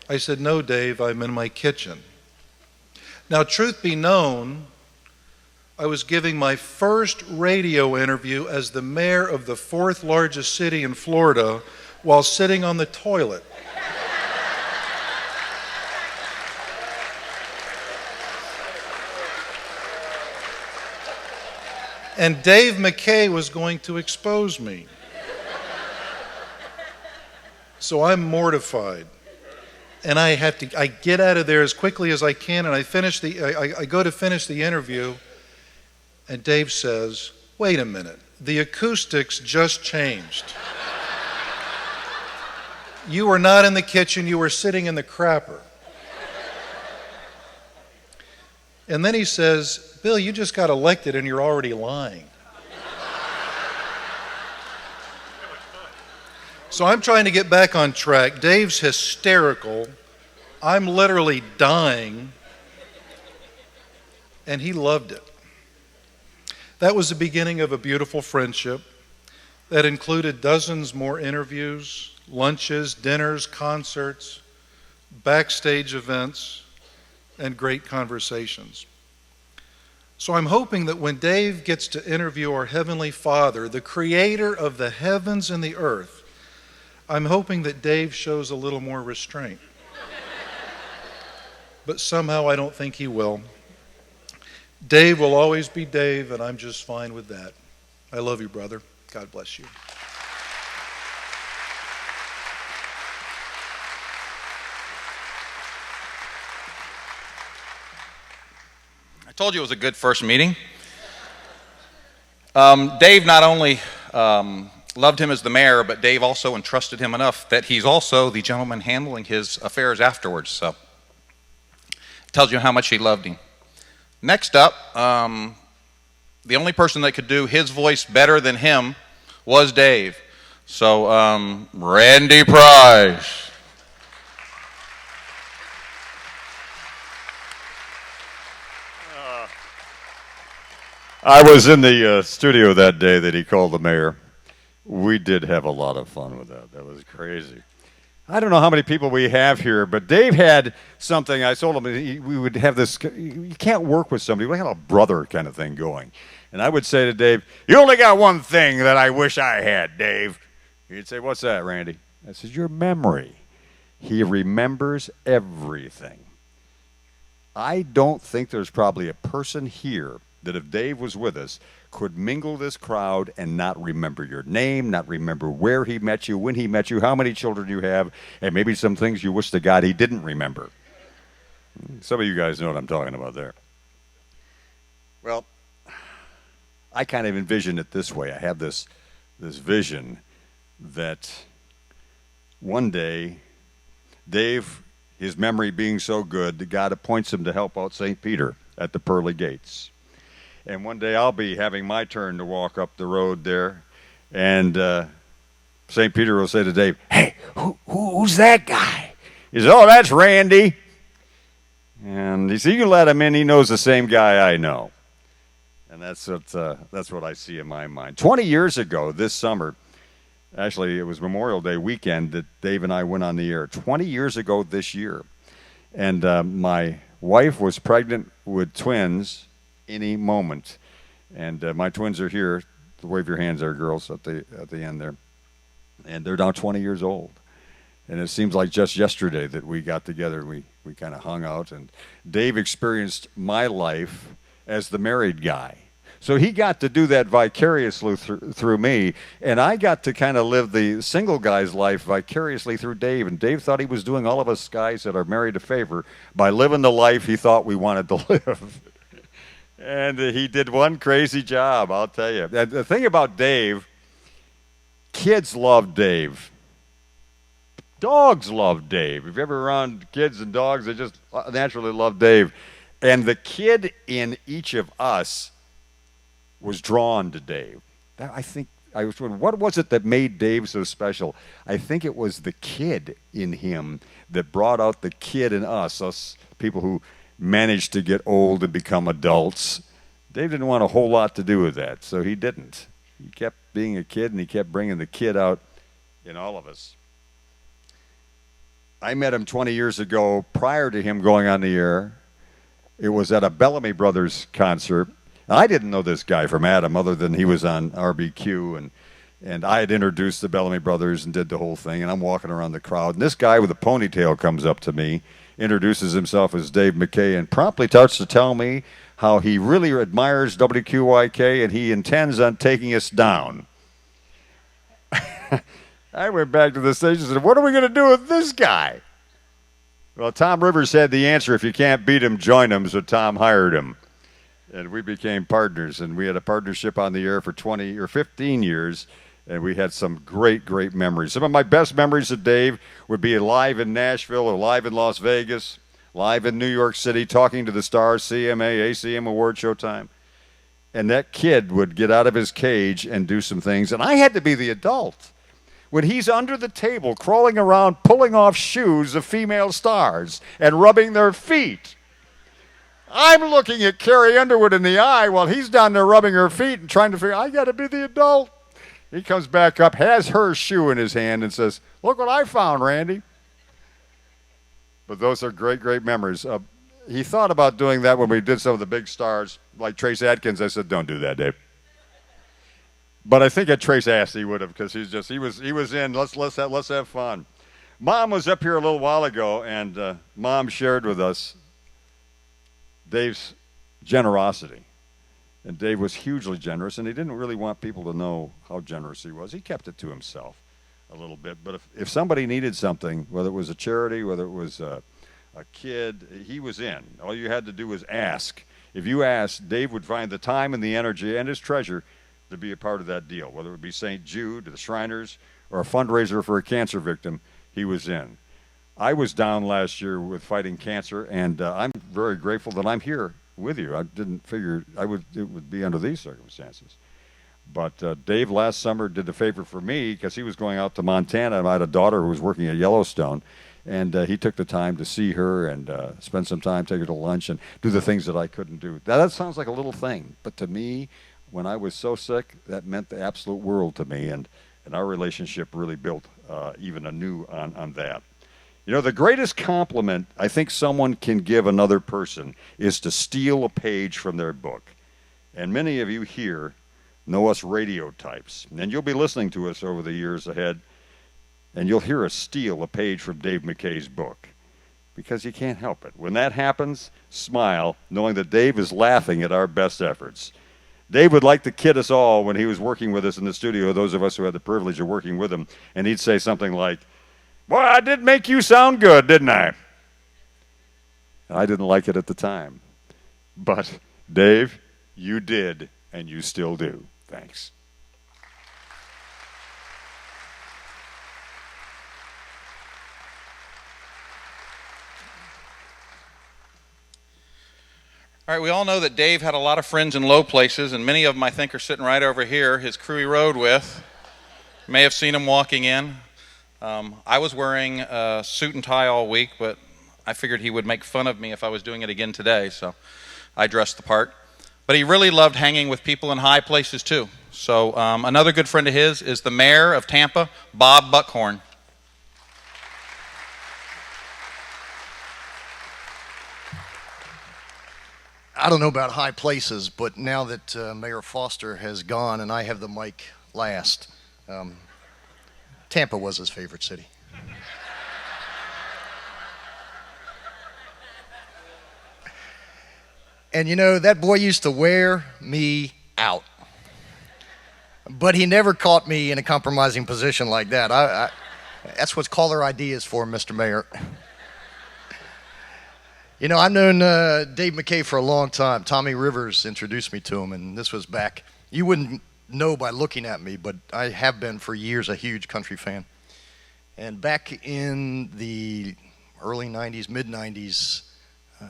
I said, no, Dave, I'm in my kitchen. Now, truth be known, I was giving my first radio interview as the mayor of the fourth largest city in Florida while sitting on the toilet. And Dave McKay was going to expose me. So I'm mortified. And I get out of there as quickly as I can, and I go to finish the interview, and Dave says, wait a minute, the acoustics just changed. You were not in the kitchen, you were sitting in the crapper. And then he says, Bill, you just got elected and you're already lying. So I'm trying to get back on track. Dave's hysterical. I'm literally dying. And he loved it. That was the beginning of a beautiful friendship that included dozens more interviews, lunches, dinners, concerts, backstage events, and great conversations. So I'm hoping that when Dave gets to interview our Heavenly Father, the creator of the heavens and the earth, I'm hoping that Dave shows a little more restraint. But somehow I don't think he will. Dave will always be Dave, and I'm just fine with that. I love you, brother. God bless you. I told you it was a good first meeting. Dave not only loved him as the mayor, but Dave also entrusted him enough that he's also the gentleman handling his affairs afterwards. So it tells you how much he loved him. Next up, the only person that could do his voice better than him was Dave. So, Randy Price. I was in the studio that day that he called the mayor. We did have a lot of fun with that. That was crazy. I don't know how many people we have here, but Dave had something. I told him we would have this. You can't work with somebody. We have a brother kind of thing going. And I would say to Dave, "You only got one thing that I wish I had, Dave." He'd say, "What's that, Randy?" I said, "Your memory." He remembers everything. I don't think there's probably a person here that if Dave was with us, could mingle this crowd and not remember your name, not remember where he met you, when he met you, how many children you have, and maybe some things you wish to God he didn't remember. Some of you guys know what I'm talking about there. Well, I kind of envision it this way. I have this vision that one day, Dave, his memory being so good, that God appoints him to help out St. Peter at the pearly gates. And one day I'll be having my turn to walk up the road there, and St. Peter will say to Dave, "Hey, who's that guy?" He says, "Oh, that's Randy." And he said, "You can let him in. He knows the same guy I know." And that's what I see in my mind. 20 years ago this summer, actually it was Memorial Day weekend that Dave and I went on the air. 20 years ago this year. And my wife was pregnant with twins any moment, and my twins are here. Wave your hands there, girls, at the end there, and they're now 20 years old. And it seems like just yesterday that we got together. We kind of hung out, and Dave experienced my life as the married guy, so he got to do that vicariously through me, and I got to kind of live the single guy's life vicariously through Dave. And Dave thought he was doing all of us guys that are married a favor by living the life he thought we wanted to live. And he did one crazy job, I'll tell you. And the thing about Dave, kids love Dave. Dogs love Dave. If you're ever around kids and dogs, they just naturally love Dave. And the kid in each of us was drawn to Dave. I think I was wondering, what was it that made Dave so special? I think it was the kid in him that brought out the kid in us people who managed to get old and become adults. Dave didn't want a whole lot to do with that, so he didn't. He kept being a kid, and he kept bringing the kid out in all of us. I met him 20 years ago prior to him going on the air. It was at a Bellamy Brothers concert. I didn't know this guy from Adam other than he was on RBQ, and I had introduced the Bellamy Brothers and did the whole thing, and I'm walking around the crowd, and this guy with a ponytail comes up to me, introduces himself as Dave McKay, and promptly starts to tell me how he really admires WQYK and he intends on taking us down. I went back to the station and said, "What are we going to do with this guy?" Well, Tom Rivers had the answer: if you can't beat him, join him. So Tom hired him, and we became partners, and we had a partnership on the air for 20 or 15 years. And we had some great, great memories. Some of my best memories of Dave would be live in Nashville or live in Las Vegas, live in New York City, talking to the stars, CMA, ACM award show time. And that kid would get out of his cage and do some things. And I had to be the adult. When he's under the table, crawling around, pulling off shoes of female stars and rubbing their feet. I'm looking at Carrie Underwood in the eye while he's down there rubbing her feet and trying to figure, I got to be the adult. He comes back up, has her shoe in his hand, and says, "Look what I found, Randy." But those are great, great memories. He thought about doing that when we did some of the big stars, like Trace Adkins. I said, "Don't do that, Dave." But I think at Trace asked he would have, because he was in. Let's have fun. Mom was up here a little while ago, and Mom shared with us Dave's generosity. And Dave was hugely generous, and he didn't really want people to know how generous he was. He kept it to himself a little bit. But if somebody needed something, whether it was a charity, whether it was a kid, he was in. All you had to do was ask. If you asked, Dave would find the time and the energy and his treasure to be a part of that deal. Whether it would be St. Jude, the Shriners, or a fundraiser for a cancer victim, he was in. I was down last year with fighting cancer, and I'm very grateful that I'm here with you. I didn't figure it would be under these circumstances. But Dave last summer did the favor for me because he was going out to Montana. I had a daughter who was working at Yellowstone, and he took the time to see her and spend some time, take her to lunch, and do the things that I couldn't do. That sounds like a little thing, but to me, when I was so sick, that meant the absolute world to me, and our relationship really built even anew on that. You know, the greatest compliment I think someone can give another person is to steal a page from their book. And many of you here know us radio types, and you'll be listening to us over the years ahead, and you'll hear us steal a page from Dave McKay's book, because you can't help it. When that happens, smile, knowing that Dave is laughing at our best efforts. Dave would like to kid us all when he was working with us in the studio, those of us who had the privilege of working with him, and he'd say something like, "Boy, I did make you sound good, didn't I?" I didn't like it at the time. But, Dave, you did, and you still do. Thanks. All right, we all know that Dave had a lot of friends in low places, and many of them I think are sitting right over here, his crew he rode with. You may have seen him walking in. I was wearing a suit and tie all week, but I figured he would make fun of me if I was doing it again today, so I dressed the part. But he really loved hanging with people in high places too. So another good friend of his is the mayor of Tampa, Bob Buckhorn. I don't know about high places, but now that Mayor Foster has gone and I have the mic last, Tampa was his favorite city. And you know, that boy used to wear me out. But he never caught me in a compromising position like that. That's what caller ID is for, Mr. Mayor. You know, I've known Dave McKay for a long time. Tommy Rivers introduced me to him, and this was back, you wouldn't know by looking at me, but I have been for years a huge country fan. And back in the early 90s, mid-90s,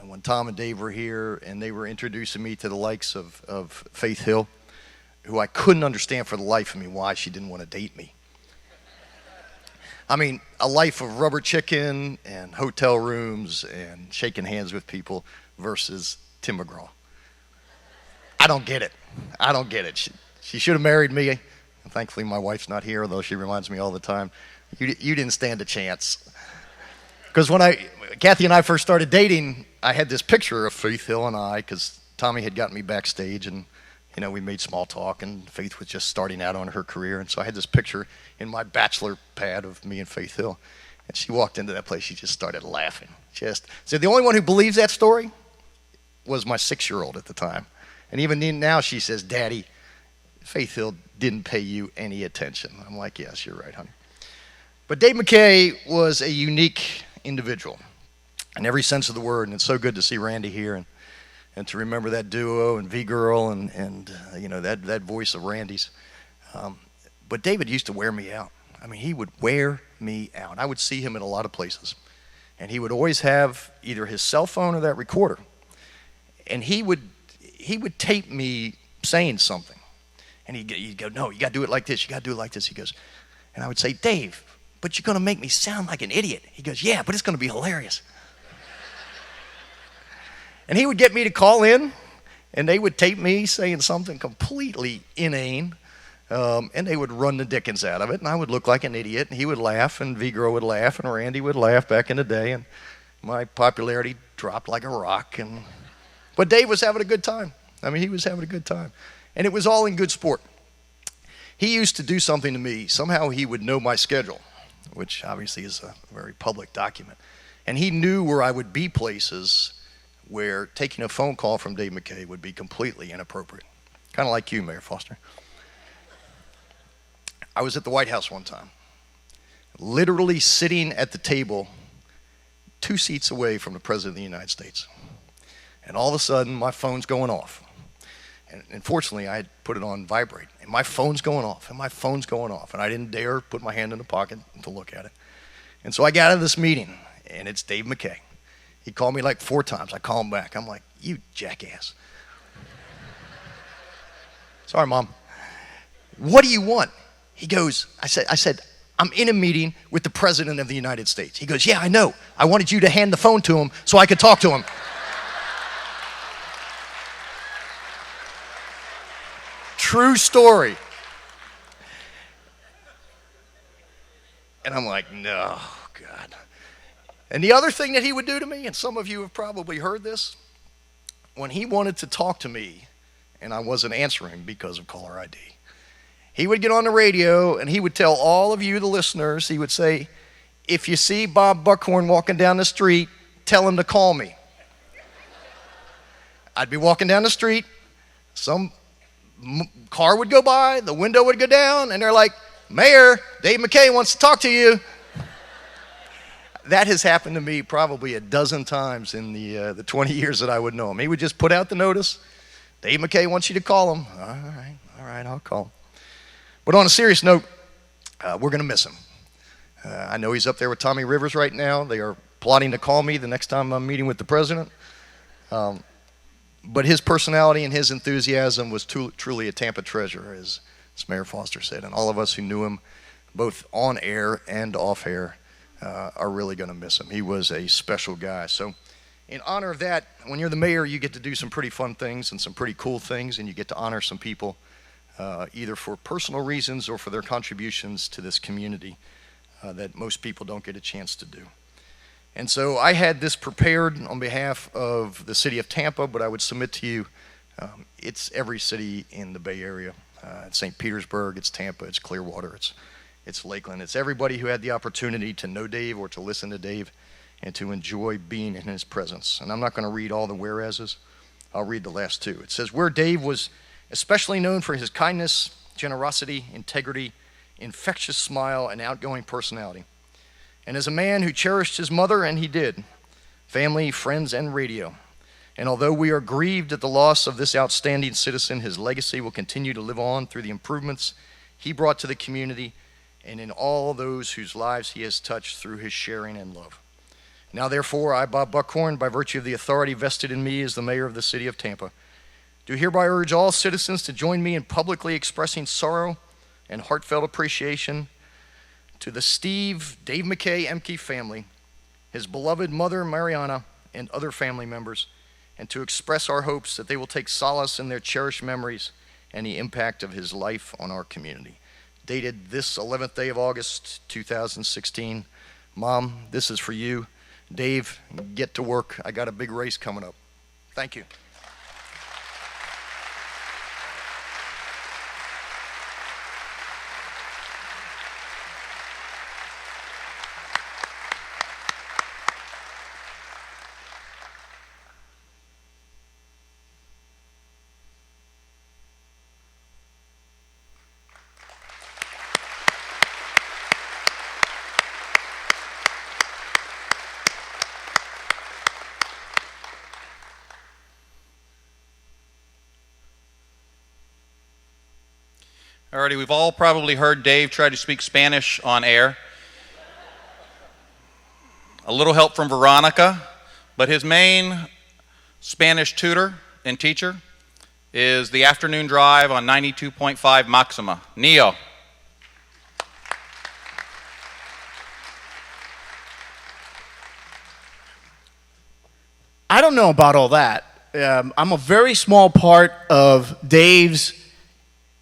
when Tom and Dave were here, and they were introducing me to the likes of Faith Hill, who I couldn't understand for the life of me why she didn't want to date me. I mean, a life of rubber chicken and hotel rooms and shaking hands with people versus Tim McGraw. I don't get it. I don't get it. She should have married me. Thankfully, my wife's not here, though she reminds me all the time. You didn't stand a chance. Because when Kathy and I first started dating, I had this picture of Faith Hill and I, because Tommy had gotten me backstage, and you know, we made small talk, and Faith was just starting out on her career, and so I had this picture in my bachelor pad of me and Faith Hill, and she walked into that place, she just started laughing. So the only one who believes that story was my 6-year-old at the time, and even now she says, "Daddy, Faith Hill didn't pay you any attention." I'm like, "Yes, you're right, honey." But Dave McKay was a unique individual in every sense of the word, and it's so good to see Randy here and to remember that duo and V-Girl and you know, that voice of Randy's. But David used to wear me out. I mean, he would wear me out. I would see him in a lot of places, and he would always have either his cell phone or that recorder, and he would tape me saying something, and he'd go, "No, you got to do it like this. You got to do it like this." He goes, and I would say, "Dave, but you're going to make me sound like an idiot." He goes, "Yeah, but it's going to be hilarious." And he would get me to call in, and they would tape me saying something completely inane, and they would run the dickens out of it, and I would look like an idiot, and he would laugh, and V-Girl would laugh, and Randy would laugh back in the day, and my popularity dropped like a rock. But Dave was having a good time. I mean, he was having a good time. And it was all in good sport. He used to do something to me. Somehow he would know my schedule, which obviously is a very public document. And he knew where I would be places where taking a phone call from Dave McKay would be completely inappropriate. Kind of like you, Mayor Foster. I was at the White House one time, literally sitting at the table 2 seats away from the President of the United States. And all of a sudden, my phone's going off. And unfortunately, I had put it on vibrate. And my phone's going off, and my phone's going off. And I didn't dare put my hand in the pocket to look at it. And so I got out of this meeting, and it's Dave McKay. He called me like 4 times. I call him back. I'm like, "You jackass." Sorry, Mom. what do you want? He goes, I said, I'm in a meeting with the President of the United States. He goes, yeah, I know. I wanted you to hand the phone to him so I could talk to him. True story. And I'm like, no, God. And the other thing that he would do to me, and some of you have probably heard this, when he wanted to talk to me and I wasn't answering because of caller ID, he would get on the radio and he would tell all of you, the listeners, he would say, if you see Bob Buckhorn walking down the street, tell him to call me. I'd be walking down the street, some car would go by, the window would go down, and they're like, Mayor, Dave McKay wants to talk to you. That has happened to me probably a dozen times in the 20 years that I would know him. He would just put out the notice, Dave McKay wants you to call him. All right, I'll call him. But on a serious note, we're going to miss him. I know he's up there with Tommy Rivers right now. They are plotting to call me the next time I'm meeting with the president. But his personality and his enthusiasm was truly a Tampa treasure, as Mayor Foster said. And all of us who knew him, both on air and off air, are really going to miss him. He was a special guy. So in honor of that, when you're the mayor, you get to do some pretty fun things and some pretty cool things, and you get to honor some people either for personal reasons or for their contributions to this community that most people don't get a chance to do. And so I had this prepared on behalf of the city of Tampa, but I would submit to you, it's every city in the Bay Area. It's St. Petersburg, it's Tampa, it's Clearwater, it's Lakeland. It's everybody who had the opportunity to know Dave or to listen to Dave and to enjoy being in his presence. And I'm not going to read all the whereases. I'll read the last two. It says, where Dave was especially known for his kindness, generosity, integrity, infectious smile, and outgoing personality. And as a man who cherished his mother, and he did, family, friends, and radio. And although we are grieved at the loss of this outstanding citizen, his legacy will continue to live on through the improvements he brought to the community and in all those whose lives he has touched through his sharing and love. Now therefore, I, Bob Buckhorn, by virtue of the authority vested in me as the mayor of the city of Tampa, do hereby urge all citizens to join me in publicly expressing sorrow and heartfelt appreciation to the Dave McKay Emke family, his beloved mother Mariana, and other family members, and to express our hopes that they will take solace in their cherished memories and the impact of his life on our community. Dated this 11th day of August, 2016. Mom, this is for you. Dave, get to work. I got a big race coming up. Thank you. Alrighty, we've all probably heard Dave try to speak Spanish on air. A little help from Veronica, but his main Spanish tutor and teacher is the afternoon drive on 92.5 Maxima. Neo. I don't know about all that. I'm a very small part of Dave's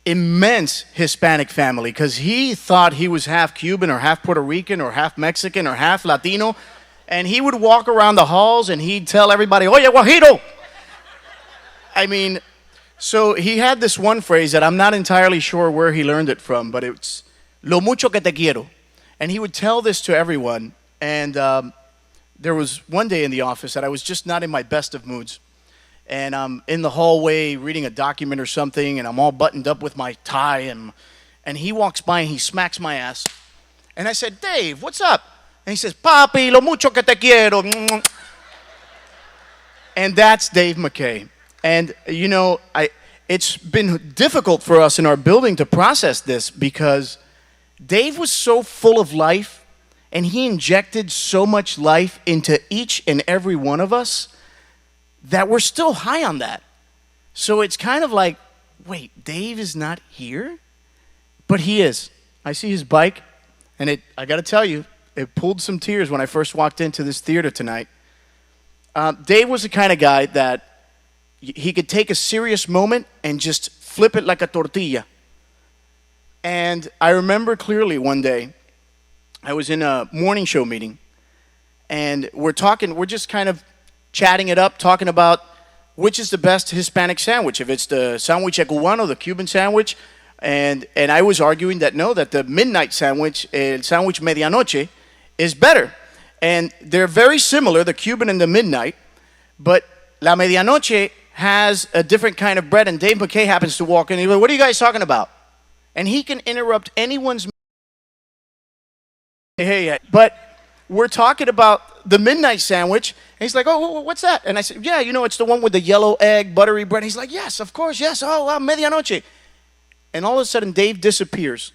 immense Hispanic family because he thought he was half Cuban or half Puerto Rican or half Mexican or half Latino, and he would walk around the halls and he'd tell everybody, "Oye, guajiro!" I mean, so he had this one phrase that I'm not entirely sure where he learned it from, but it's "lo mucho que te quiero," and he would tell this to everyone. And there was one day in the office that I was just not in my best of moods. And I'm in the hallway reading a document or something, and I'm all buttoned up with my tie, and he walks by and he smacks my ass. And I said, "Dave, what's up?" And he says, "Papi, lo mucho que te quiero." And that's Dave McKay. And, you know, it's been difficult for us in our building to process this because Dave was so full of life, and he injected so much life into each and every one of us that we're still high on that. So it's kind of like, wait, Dave is not here? But he is. I see his bike, and I got to tell you, it pulled some tears when I first walked into this theater tonight. Dave was the kind of guy that he could take a serious moment and just flip it like a tortilla. And I remember clearly one day, I was in a morning show meeting, and we're just kind of chatting it up, talking about which is the best Hispanic sandwich, if it's the sándwich cubano, the Cuban sandwich, and I was arguing that the midnight sandwich, el sándwich medianoche, is better. And they're very similar, the Cuban and the midnight, but la medianoche has a different kind of bread, and Dave McKay happens to walk in, and he's like, what are you guys talking about? And he can interrupt anyone's but we're talking about the midnight sandwich, and he's like, oh, what's that? And I said, yeah, it's the one with the yellow egg, buttery bread. And he's like, yes, of course, yes, oh, wow, medianoche. And all of a sudden, Dave disappears.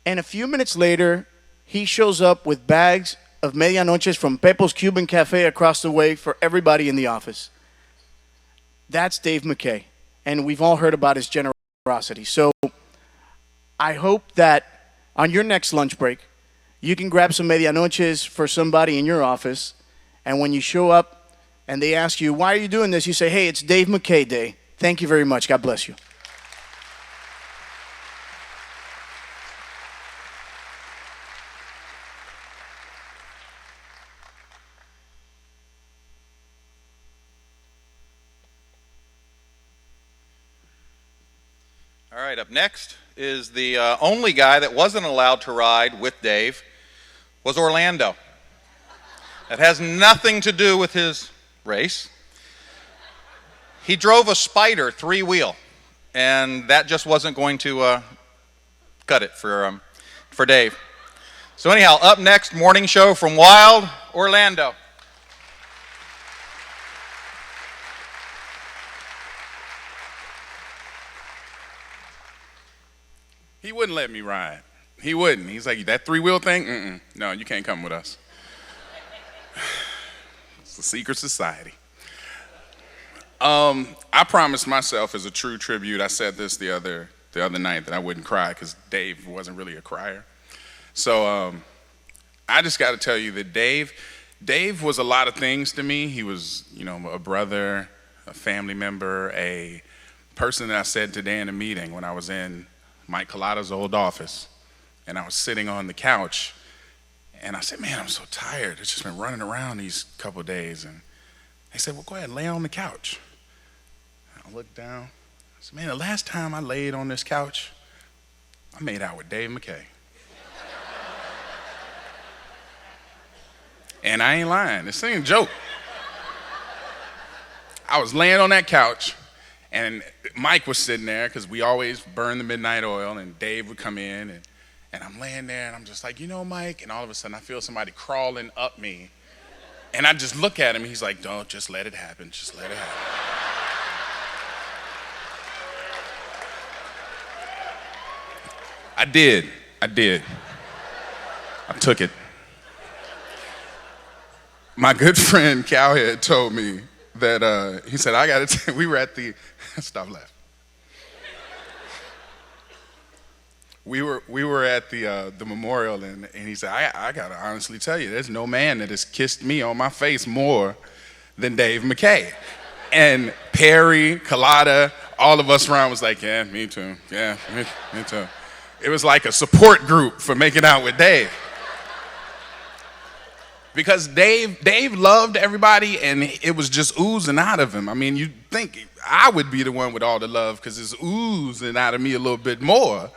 And a few minutes later, he shows up with bags of medianoches from Pepo's Cuban Cafe across the way for everybody in the office. That's Dave McKay, and we've all heard about his generosity. So I hope that on your next lunch break, you can grab some medianoches for somebody in your office, and when you show up and they ask you, why are you doing this? You say, hey, it's Dave McKay Day. Thank you very much. God bless you. All right, up next is the only guy that wasn't allowed to ride with Dave was Orlando. That has nothing to do with his race. He drove a Spider 3-wheel, and that just wasn't going to cut it for Dave. So anyhow, up next, morning show from Wild Orlando. He wouldn't let me ride. He wouldn't. He's like, that 3-wheel thing? No, you can't come with us. It's a secret society. I promised myself as a true tribute, I said this the other night, that I wouldn't cry because Dave wasn't really a crier. So I just got to tell you that Dave was a lot of things to me. He was, a brother, a family member, a person that I said today in a meeting when I was in Mike Collada's old office, and I was sitting on the couch, and I said, man, I'm so tired. It's just been running around these couple of days. And they said, well, go ahead, lay on the couch. I looked down. I said, man, the last time I laid on this couch, I made out with Dave McKay. And I ain't lying. This ain't a joke. I was laying on that couch, and Mike was sitting there because we always burn the midnight oil, and Dave would come in, and I'm laying there, and I'm just like, Mike, and all of a sudden I feel somebody crawling up me, and I just look at him, and he's like, don't, just let it happen, just let it happen. I did. I took it. My good friend Cowhead told me that, he said, we were at the, stop laughing. We were at the memorial, and he said, I gotta honestly tell you, there's no man that has kissed me on my face more than Dave McKay. And Perry, Collada, all of us around was like, yeah, me too. Yeah, me too. It was like a support group for making out with Dave. Because Dave loved everybody, and it was just oozing out of him. I mean, you'd think I would be the one with all the love because it's oozing out of me a little bit more.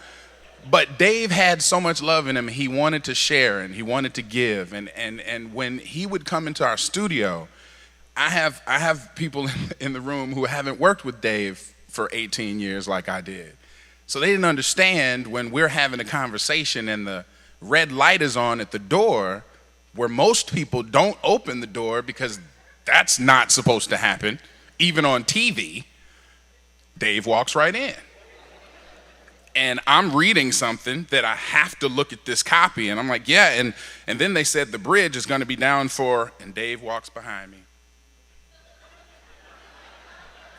But Dave had so much love in him, he wanted to share and he wanted to give. And when he would come into our studio, I have people in the room who haven't worked with Dave for 18 years like I did. So they didn't understand when we're having a conversation and the red light is on at the door, where most people don't open the door because that's not supposed to happen, even on TV. Dave walks right in. And I'm reading something that I have to look at this copy, and I'm like, yeah, and then they said the bridge is gonna be down for, and Dave walks behind me.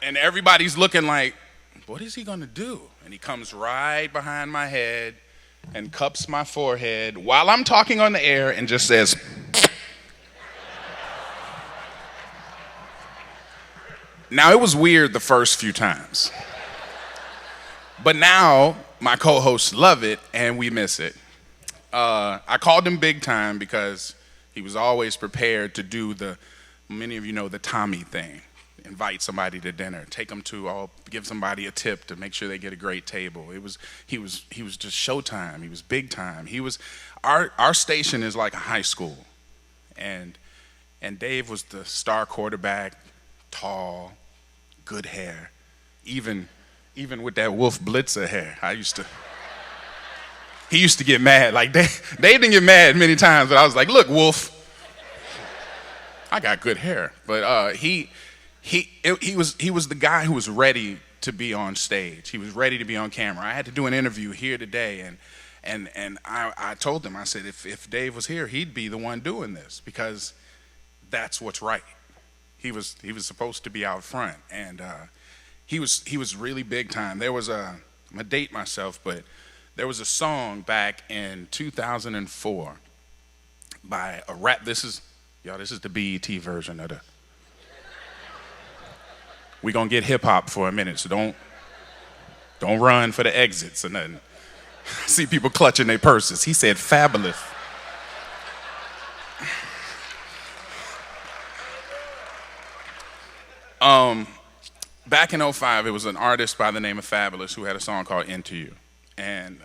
And everybody's looking like, what is he gonna do? And he comes right behind my head and cups my forehead while I'm talking on the air and just says, now it was weird the first few times, but now my co-hosts love it and we miss it. I called him big time because he was always prepared to do many of you know, the Tommy thing. Invite somebody to dinner, take them to, give somebody a tip to make sure they get a great table. He was just showtime. He was big time. Our station is like a high school, and Dave was the star quarterback, tall, good hair, even with that Wolf Blitzer hair. He used to get mad. Like Dave didn't get mad many times, but I was like, look, Wolf, I got good hair. But he was the guy who was ready to be on stage. He was ready to be on camera. I had to do an interview here today, and I told him, I said, if Dave was here, he'd be the one doing this because that's what's right. He was supposed to be out front, and he was really big time. There was I'm gonna date myself, but there was a song back in 2004 by a rap. This is the BET version of the. We're gonna get hip hop for a minute, so don't run for the exits or nothing. I see people clutching their purses. He said fabulous. Back in 2005, it was an artist by the name of Fabulous who had a song called Into You. And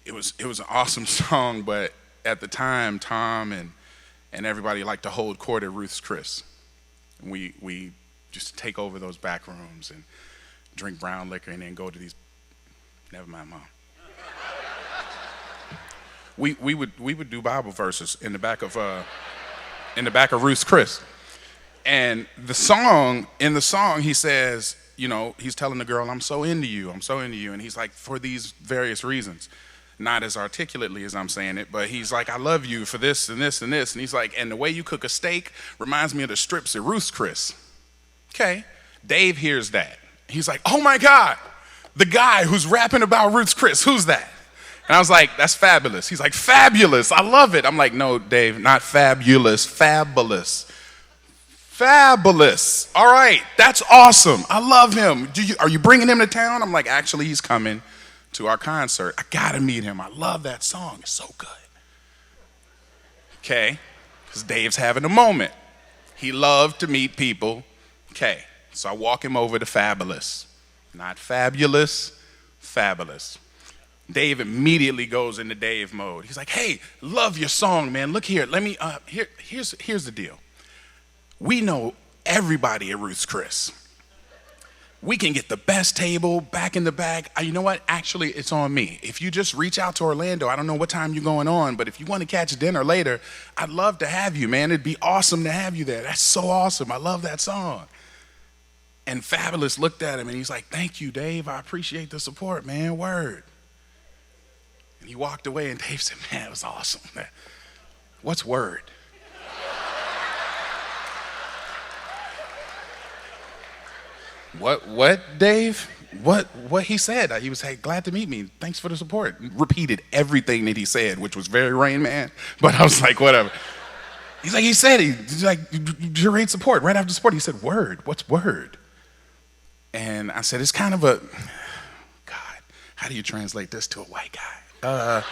it was an awesome song, but at the time, Tom and everybody liked to hold court at Ruth's Chris. And we just take over those back rooms and drink brown liquor and then go to these. Never mind, Mom. We would do Bible verses in the back of Ruth's Chris. And in the song, he says, you know, he's telling the girl, I'm so into you. And he's like, for these various reasons. Not as articulately as I'm saying it, but he's like, I love you for this and this and this. And he's like, and the way you cook a steak reminds me of the strips at Ruth's Chris. Okay. Dave hears that. He's like, oh my God, the guy who's rapping about Ruth's Chris, who's that? And I was like, that's Fabulous. He's like, fabulous, I love it. I'm like, no, Dave, not fabulous, fabulous. Fabulous. All right, that's awesome. I love him. Are you bringing him to town? I'm like, actually, he's coming to our concert. I gotta meet him. I love that song. It's so good. Okay, because Dave's having a moment. He loved to meet people. Okay, so I walk him over to Fabulous. Not fabulous, Fabulous. Dave immediately goes into Dave mode. He's like, hey, love your song, man. Look here. Let me, here's the deal. We know everybody at Ruth's Chris. We can get the best table back in the back. You know what? Actually, it's on me. If you just reach out to Orlando, I don't know what time you're going on, but if you want to catch dinner later, I'd love to have you, man. It'd be awesome to have you there. That's so awesome. I love that song. And Fabulous looked at him and he's like, thank you, Dave. I appreciate the support, man. Word. And he walked away and Dave said, man, it was awesome. What's word? What, Dave? What he said? He was, hey, glad to meet me. Thanks for the support. Repeated everything that he said, which was very Rain Man. But I was like, whatever. He's like, he's like, you rate support. Right after support, he said, word. What's word? And I said, it's kind of a, God, how do you translate this to a white guy?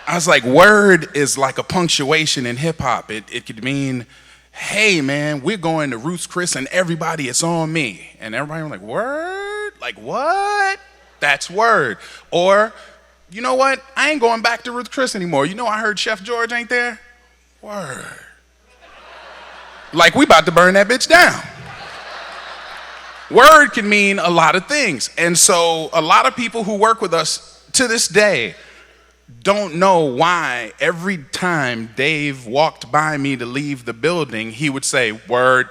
I was like, word is like a punctuation in hip hop. It could mean, hey man, we're going to Ruth's Chris and everybody, it's on me. And everybody was like, word? Like what? That's word. Or, you know what? I ain't going back to Ruth's Chris anymore. You know I heard Chef George ain't there? Word. Like we about to burn that bitch down. Word can mean a lot of things. And so a lot of people who work with us to this day don't know why every time Dave walked by me to leave the building, he would say, word.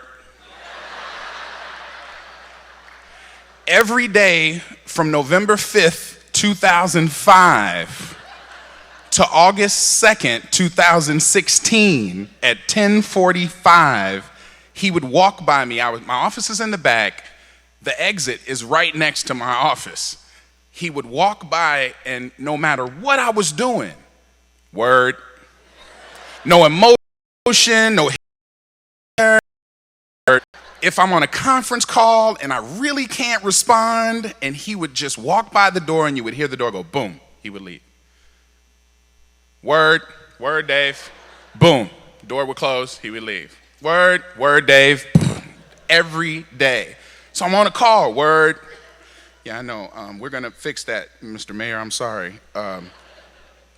Every day from November 5th, 2005 to August 2nd, 2016 at 10:45, he would walk by me. My office is in the back. The exit is right next to my office. He would walk by, and no matter what I was doing, word, no emotion, no hair. If I'm on a conference call and I really can't respond, and he would just walk by the door and you would hear the door go boom, he would leave. Word, Dave. Boom, door would close, he would leave. Word, Dave. Every day. So I'm on a call, word. Yeah, I know, we're gonna fix that, Mr. Mayor, I'm sorry.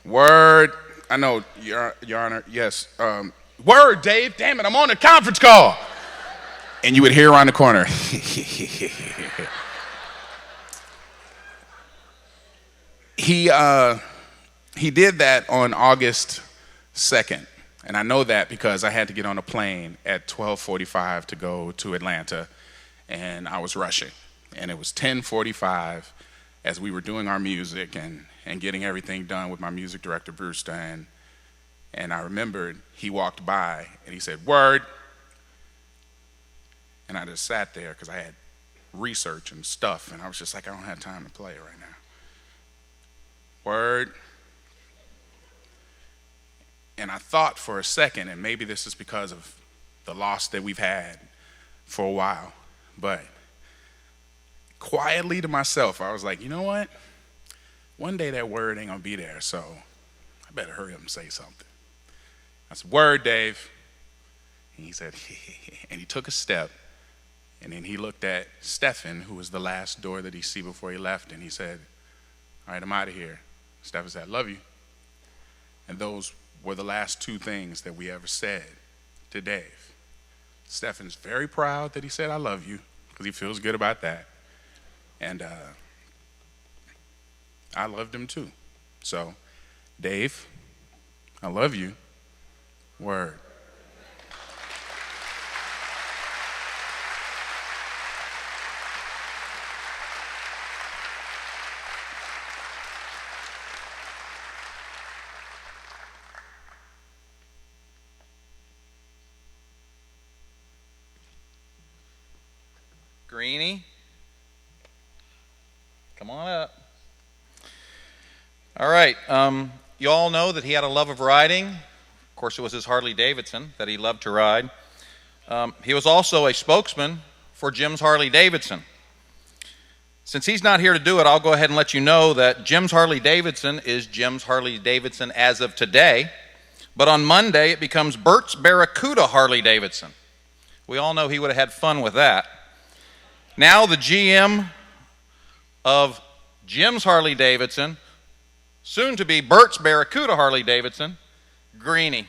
Word, I know, Your Honor, yes. Word, Dave, damn it, I'm on a conference call. And you would hear around the corner. He did that on August 2nd. And I know that because I had to get on a plane at 12:45 to go to Atlanta, and I was rushing. And it was 10:45 as we were doing our music and getting everything done with my music director, Bruce Stein. And I remembered he walked by and he said, word. And I just sat there because I had research and stuff, and I was just like, I don't have time to play right now. Word. And I thought for a second, and maybe this is because of the loss that we've had for a while, but quietly to myself, I was like, you know what? One day that word ain't gonna be there, so I better hurry up and say something. I said, word, Dave. And he said, and he took a step, and then he looked at Stephen, who was the last door that he see before he left, and he said, all right, I'm out of here. Stephen said, I love you. And those were the last two things that we ever said to Dave. Stephen's very proud that he said, I love you, because he feels good about that. And I loved him too. So, Dave, I love you. Word. Greeny, come on up. All right, you all know that he had a love of riding. Of course, it was his Harley Davidson that he loved to ride. He was also a spokesman for Jim's Harley Davidson. Since he's not here to do it, I'll go ahead and let you know that Jim's Harley Davidson is Jim's Harley Davidson as of today, but on Monday it becomes Bert's Barracuda Harley Davidson. We all know he would have had fun with that. Now the GM of Jim's Harley Davidson, soon to be Bert's Barracuda Harley Davidson, Greeny.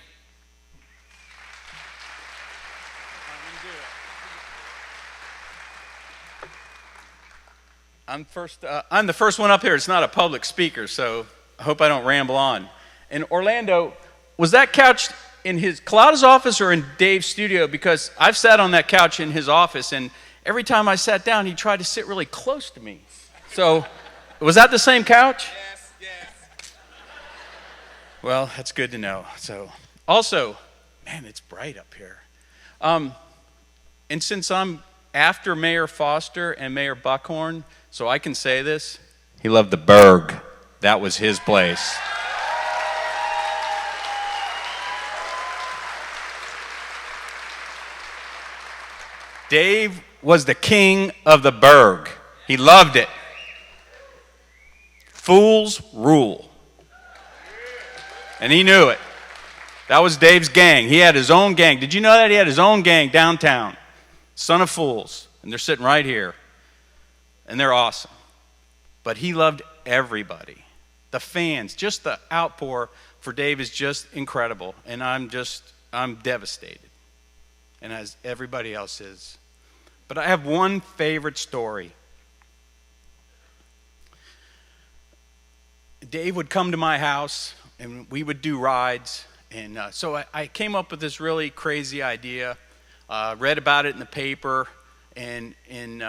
I'm the first one up here. It's not a public speaker, so I hope I don't ramble on. In Orlando, was that couch in his Colada's office or in Dave's studio? Because I've sat on that couch in his office, and every time I sat down, he tried to sit really close to me. So, was that the same couch? Yes. Well, that's good to know. So, also, man, it's bright up here. And since I'm after Mayor Foster and Mayor Buckhorn, so I can say this, he loved the Berg. That was his place. Dave was the king of the Berg. He loved it. Fools rule. And he knew it. That was Dave's gang. He had his own gang. Did you know that? He had his own gang downtown. Son of Fools. And they're sitting right here. And they're awesome. But he loved everybody. The fans, just the outpour for Dave is just incredible. And I'm devastated. And as everybody else is. But I have one favorite story. Dave would come to my house and we would do rides. And so I came up with this really crazy idea, read about it in the paper, and in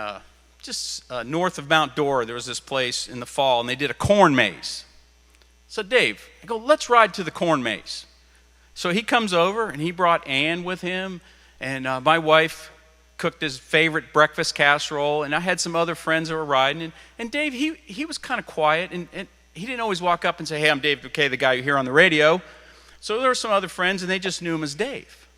just north of Mount Dora, there was this place in the fall, and they did a corn maze. So Dave, I go, let's ride to the corn maze. So he comes over, and he brought Ann with him, and my wife, cooked his favorite breakfast casserole, and I had some other friends that were riding. And Dave, he was kind of quiet, and he didn't always walk up and say, hey, I'm Dave McKay, the guy you hear on the radio. So there were some other friends, and they just knew him as Dave.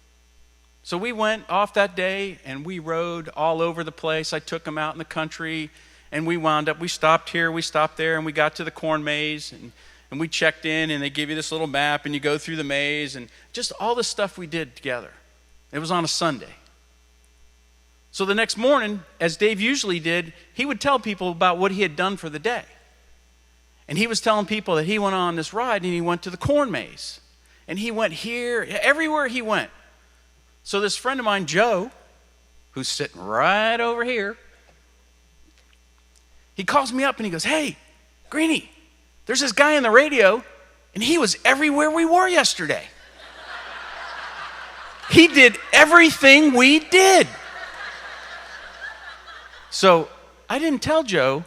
So we went off that day, and we rode all over the place. I took him out in the country, and we stopped here, we stopped there, and we got to the corn maze, and we checked in, and they give you this little map, and you go through the maze, and just all the stuff we did together. It was on a Sunday. So the next morning, as Dave usually did, he would tell people about what he had done for the day. And he was telling people that he went on this ride, and he went to the corn maze. And he went here, everywhere he went. So this friend of mine, Joe, who's sitting right over here, he calls me up and he goes, hey, Greeny, there's this guy on the radio, and he was everywhere we were yesterday. He did everything we did. So I didn't tell Joe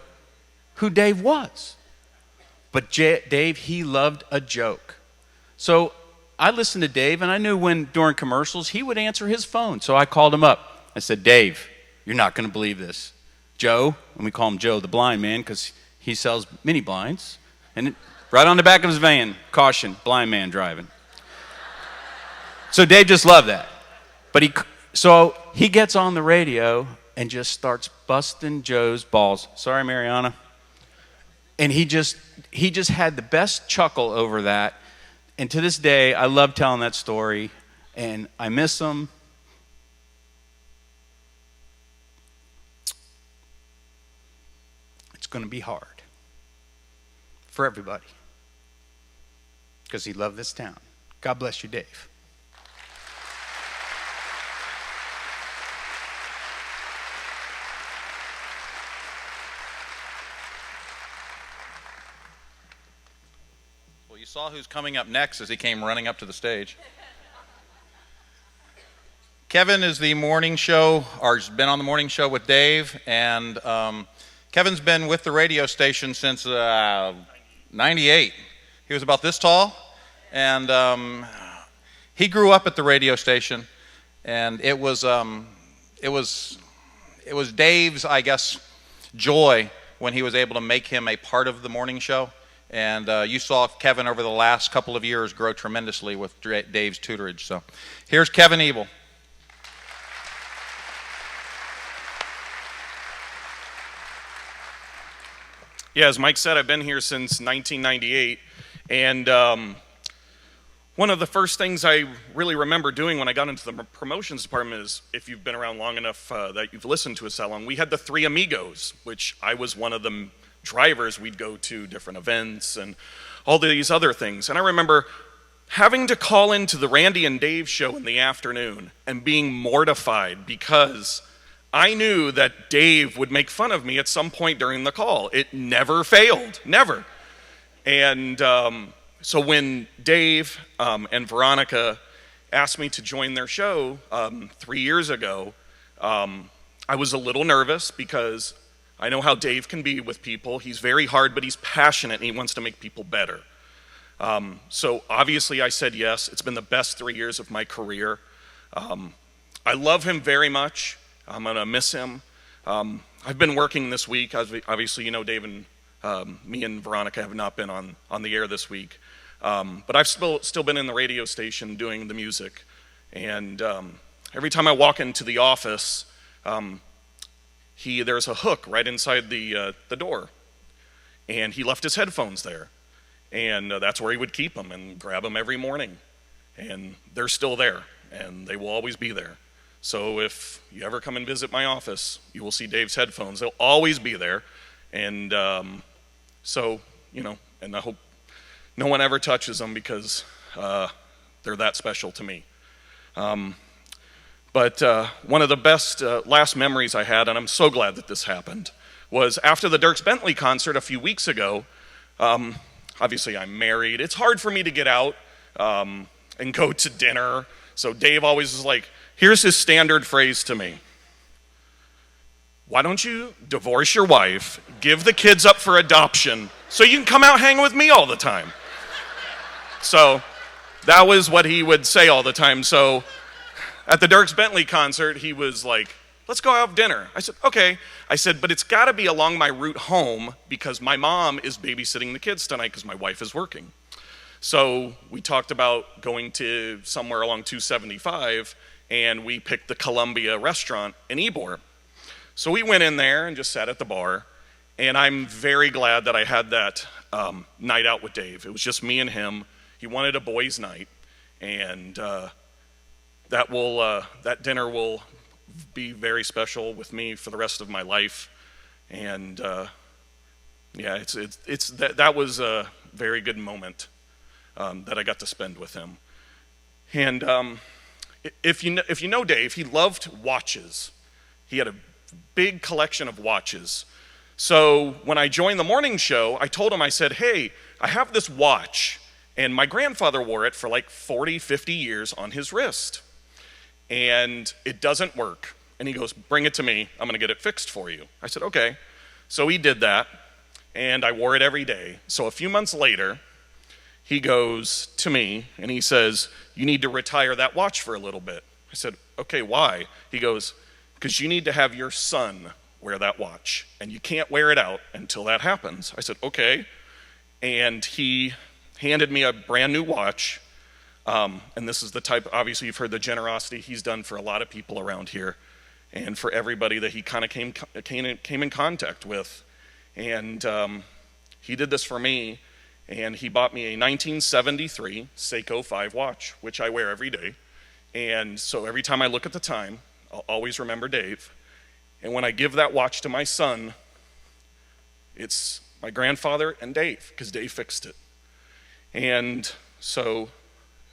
who Dave was. But Dave, he loved a joke. So I listened to Dave, and I knew when during commercials he would answer his phone. So I called him up. I said, Dave, you're not going to believe this. Joe, and we call him Joe the blind man because he sells mini blinds. And right on the back of his van, caution, blind man driving. So Dave just loved that. But so he gets on the radio and just starts busting Joe's balls. Sorry, Mariana. And he just had the best chuckle over that. And to this day, I love telling that story, and I miss him. It's going to be hard for everybody because he loved this town. God bless you, Dave. You saw who's coming up next as he came running up to the stage. Kevin is the morning show, or has been on the morning show with Dave, and Kevin's been with the radio station since 98. He was about this tall, and he grew up at the radio station, and it was Dave's, I guess, joy when he was able to make him a part of the morning show. And you saw Kevin over the last couple of years grow tremendously with Dave's tutorage. So here's Kevin Ebel. Yeah, as Mike said, I've been here since 1998. And one of the first things I really remember doing when I got into the promotions department is, if you've been around long enough that you've listened to us that long, we had the Three Amigos, which I was one of them. Drivers, we'd go to different events and all these other things. And I remember having to call into the Randy and Dave show in the afternoon and being mortified because I knew that Dave would make fun of me at some point during the call. It never failed, never. And so when Dave and Veronica asked me to join their show 3 years ago, I was a little nervous because I know how Dave can be with people. He's very hard, but he's passionate, and he wants to make people better. So obviously I said yes. It's been the best 3 years of my career. I love him very much. I'm going to miss him. I've been working this week. Obviously, you know, Dave and me and Veronica have not been on the air this week. But I've still been in the radio station doing the music. And every time I walk into the office, there's a hook right inside the door, and he left his headphones there, and that's where he would keep them and grab them every morning, and they're still there, and they will always be there. So if you ever come and visit my office, you will see Dave's headphones. They'll always be there, and so, you know, and I hope no one ever touches them because they're that special to me. But one of the best last memories I had, and I'm so glad that this happened, was after the Dierks Bentley concert a few weeks ago. Obviously, I'm married. It's hard for me to get out and go to dinner. So Dave always is like, here's his standard phrase to me. Why don't you divorce your wife, give the kids up for adoption, so you can come out hang with me all the time? So that was what he would say all the time. So at the Dierks Bentley concert, he was like, let's go have dinner. I said, okay. I said, but it's got to be along my route home because my mom is babysitting the kids tonight because my wife is working. So we talked about going to somewhere along 275, and we picked the Columbia restaurant in Ybor. So we went in there and just sat at the bar, and I'm very glad that I had that night out with Dave. It was just me and him. He wanted a boys' night, and that dinner will be very special with me for the rest of my life. And yeah, that was a very good moment that I got to spend with him. And if you know Dave, he loved watches. He had a big collection of watches. So when I joined the morning show, I told him, I said, hey, I have this watch, and my grandfather wore it for like 40, 50 years on his wrist, and it doesn't work. And he goes, bring it to me, I'm gonna get it fixed for you. I said, okay. So he did that, and I wore it every day. So a few months later, he goes to me and he says, you need to retire that watch for a little bit. I said, okay, why? He goes, because you need to have your son wear that watch, and you can't wear it out until that happens. I said, okay. And he handed me a brand new watch, and this is the type, obviously you've heard the generosity he's done for a lot of people around here, and for everybody that he kind of came in contact with. And he did this for me, and he bought me a 1973 Seiko 5 watch, which I wear every day. And so every time I look at the time, I'll always remember Dave. And when I give that watch to my son, it's my grandfather and Dave, because Dave fixed it. And so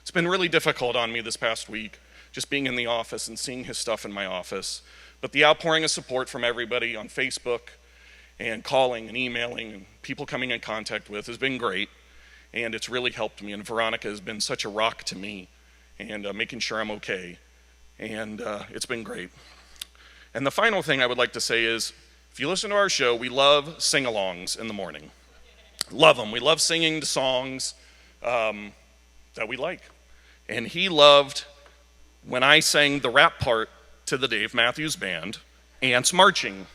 it's been really difficult on me this past week, just being in the office and seeing his stuff in my office. But the outpouring of support from everybody on Facebook and calling and emailing and people coming in contact with has been great. And it's really helped me. And Veronica has been such a rock to me and making sure I'm okay. And it's been great. And the final thing I would like to say is, if you listen to our show, we love sing-alongs in the morning. Love them. We love singing the songs that we like. And he loved when I sang the rap part to the Dave Matthews Band, Ants Marching.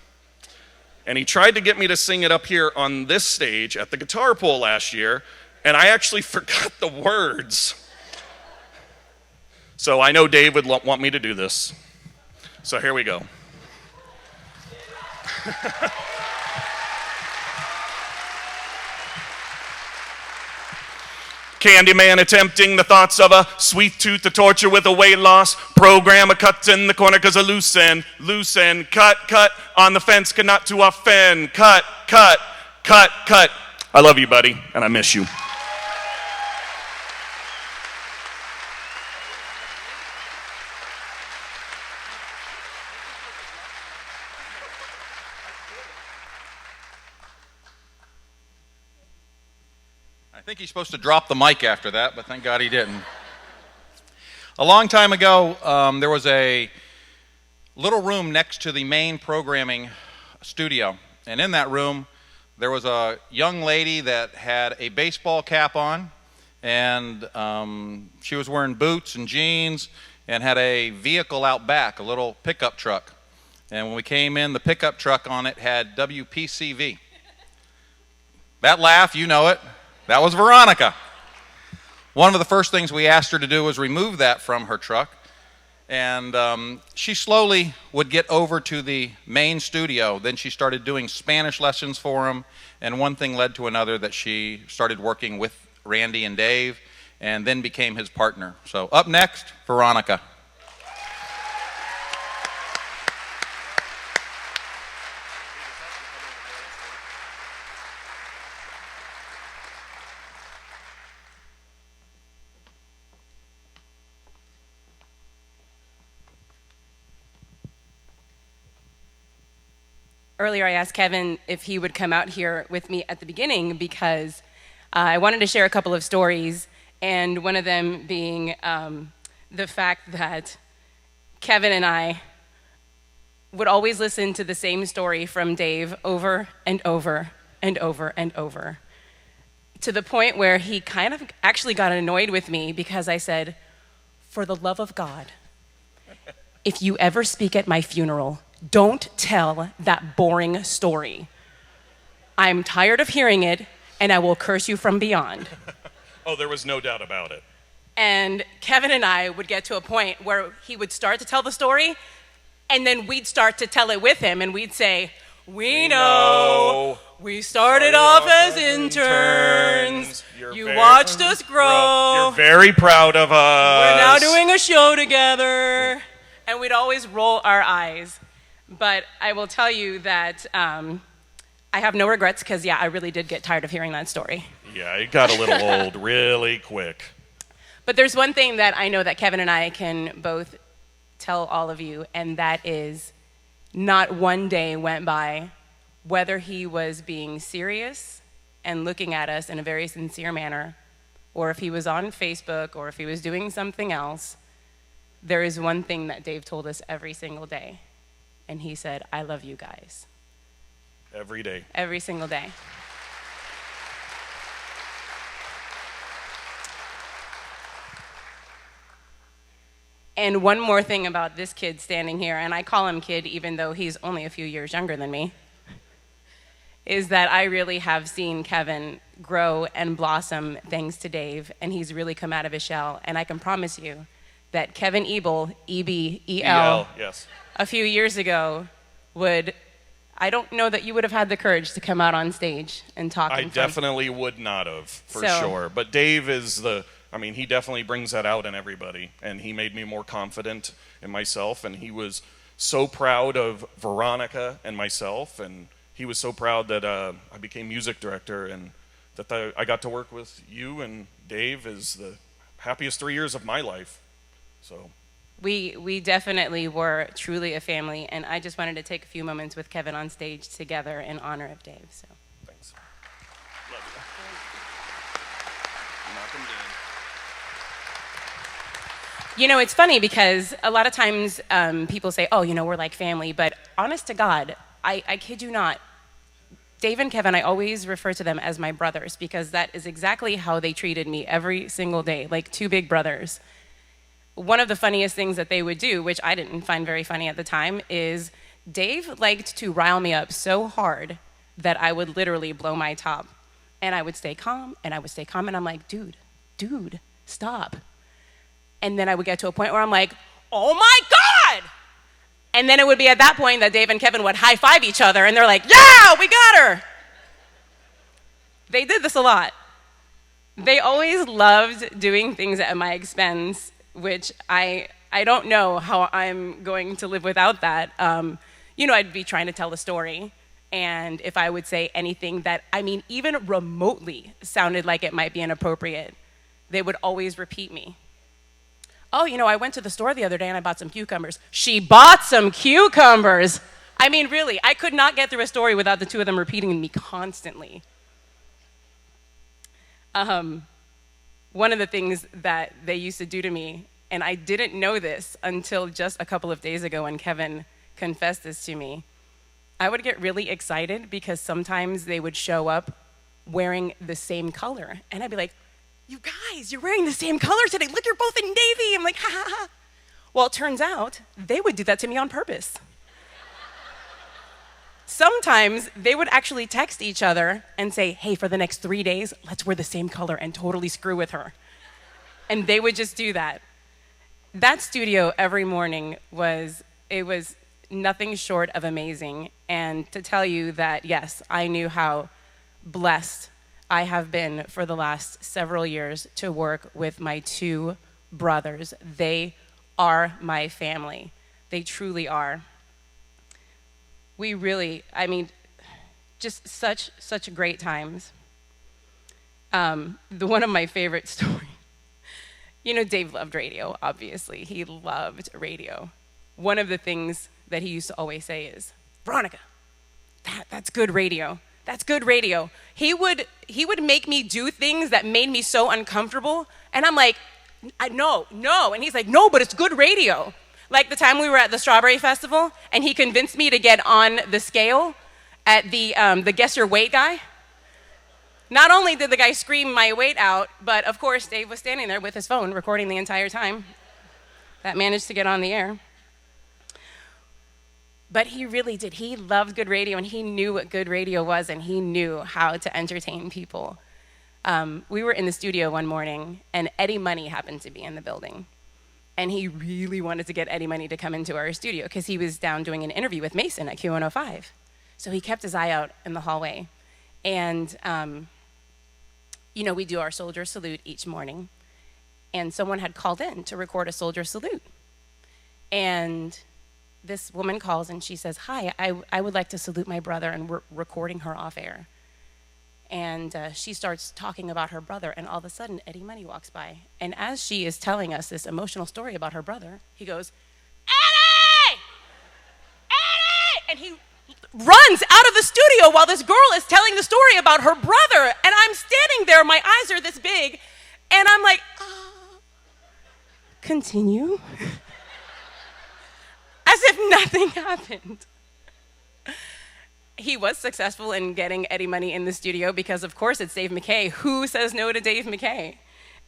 And he tried to get me to sing it up here on this stage at the guitar pull last year, and I actually forgot the words. So I know Dave would want me to do this. So here we go. Candyman attempting the thoughts of a sweet tooth to torture with a weight loss. Programmer cuts in the corner cause a loose end. Cut on the fence, cannot to offend. Cut. I love you, buddy, and I miss you. I think he's supposed to drop the mic after that, but thank God he didn't. A long time ago, there was a little room next to the main programming studio. And in that room, there was a young lady that had a baseball cap on, and she was wearing boots and jeans and had a vehicle out back, a little pickup truck. And when we came in, the pickup truck on it had WPCV. That laugh, you know it. That was Veronica. One of the first things we asked her to do was remove that from her truck. And she slowly would get over to the main studio. Then she started doing Spanish lessons for him. And one thing led to another, that she started working with Randy and Dave and then became his partner. So up next, Veronica. Earlier I asked Kevin if he would come out here with me at the beginning because I wanted to share a couple of stories, and one of them being the fact that Kevin and I would always listen to the same story from Dave over and over and over and over, to the point where he kind of actually got annoyed with me because I said, "For the love of God, if you ever speak at my funeral, don't tell that boring story. I'm tired of hearing it, and I will curse you from beyond. Oh, there was no doubt about it. And Kevin and I would get to a point where he would start to tell the story, and then we'd start to tell it with him, and we'd say, we know. We started off as interns. You watched us grow. You're very proud of us. We're now doing a show together. And we'd always roll our eyes. But I will tell you that I have no regrets because, yeah, I really did get tired of hearing that story. Yeah, it got a little old really quick. But there's one thing that I know that Kevin and I can both tell all of you, and that is not one day went by, whether he was being serious and looking at us in a very sincere manner, or if he was on Facebook, or if he was doing something else, there is one thing that Dave told us every single day. And he said, I love you guys. Every day. Every single day. And one more thing about this kid standing here, and I call him kid even though he's only a few years younger than me, is that I really have seen Kevin grow and blossom thanks to Dave, and he's really come out of his shell. And I can promise you that Kevin Ebel, E-B-E-L, yes, a few years ago I don't know that you would have had the courage to come out on stage and talk. I definitely would not have, for sure. But Dave is he definitely brings that out in everybody, and he made me more confident in myself, and he was so proud of Veronica and myself, and he was so proud that I became music director, and that I got to work with you and Dave is the happiest 3 years of my life. So we definitely were truly a family, and I just wanted to take a few moments with Kevin on stage together in honor of Dave. So thanks. Love you. Knock 'em dead. You know, it's funny because a lot of times people say, oh, we're like family, but honest to God, I kid you not, Dave and Kevin, I always refer to them as my brothers because that is exactly how they treated me every single day, like two big brothers. One of the funniest things that they would do, which I didn't find very funny at the time, is Dave liked to rile me up so hard that I would literally blow my top. And I would stay calm, and I'm like, dude, stop. And then I would get to a point where I'm like, oh my God! And then it would be at that point that Dave and Kevin would high-five each other, and they're like, yeah, we got her! They did this a lot. They always loved doing things at my expense, which I don't know how I'm going to live without that. I'd be trying to tell a story, and if I would say anything that, even remotely sounded like it might be inappropriate, they would always repeat me. Oh, I went to the store the other day and I bought some cucumbers. She bought some cucumbers. Really, I could not get through a story without the two of them repeating me constantly. One of the things that they used to do to me, and I didn't know this until just a couple of days ago when Kevin confessed this to me, I would get really excited because sometimes they would show up wearing the same color. And I'd be like, you guys, you're wearing the same color today. Look, you're both in navy. I'm like, ha, ha, ha. Well, it turns out they would do that to me on purpose. Sometimes they would actually text each other and say, hey, for the next 3 days, let's wear the same color and totally screw with her. And they would just do that. That studio every morning was nothing short of amazing. And to tell you that, yes, I knew how blessed I have been for the last several years to work with my two brothers. They are my family. They truly are. We really, just such great times. One of my favorite stories, Dave loved radio, obviously. He loved radio. One of the things that he used to always say is, Veronica, that's good radio. That's good radio. He would make me do things that made me so uncomfortable, and I'm like, no. And he's like, no, but it's good radio. Like the time we were at the Strawberry Festival, and he convinced me to get on the scale at the guess your weight guy. Not only did the guy scream my weight out, but of course Dave was standing there with his phone recording the entire time. That managed to get on the air. But he really did. He loved good radio, and he knew what good radio was, and he knew how to entertain people. We were in the studio one morning, and Eddie Money happened to be in the building. And he really wanted to get Eddie Money to come into our studio because he was down doing an interview with Mason at Q105. So he kept his eye out in the hallway. And, we do our soldier salute each morning. And someone had called in to record a soldier salute. And this woman calls and she says, "Hi, I would like to salute my brother," and we're recording her off air. And she starts talking about her brother, and all of a sudden, Eddie Money walks by. And as she is telling us this emotional story about her brother, he goes, "Eddie! Eddie!" And he runs out of the studio while this girl is telling the story about her brother. And I'm standing there, my eyes are this big, and I'm like, continue. As if nothing happened. He was successful in getting Eddie Money in the studio because, of course, it's Dave McKay. Who says no to Dave McKay?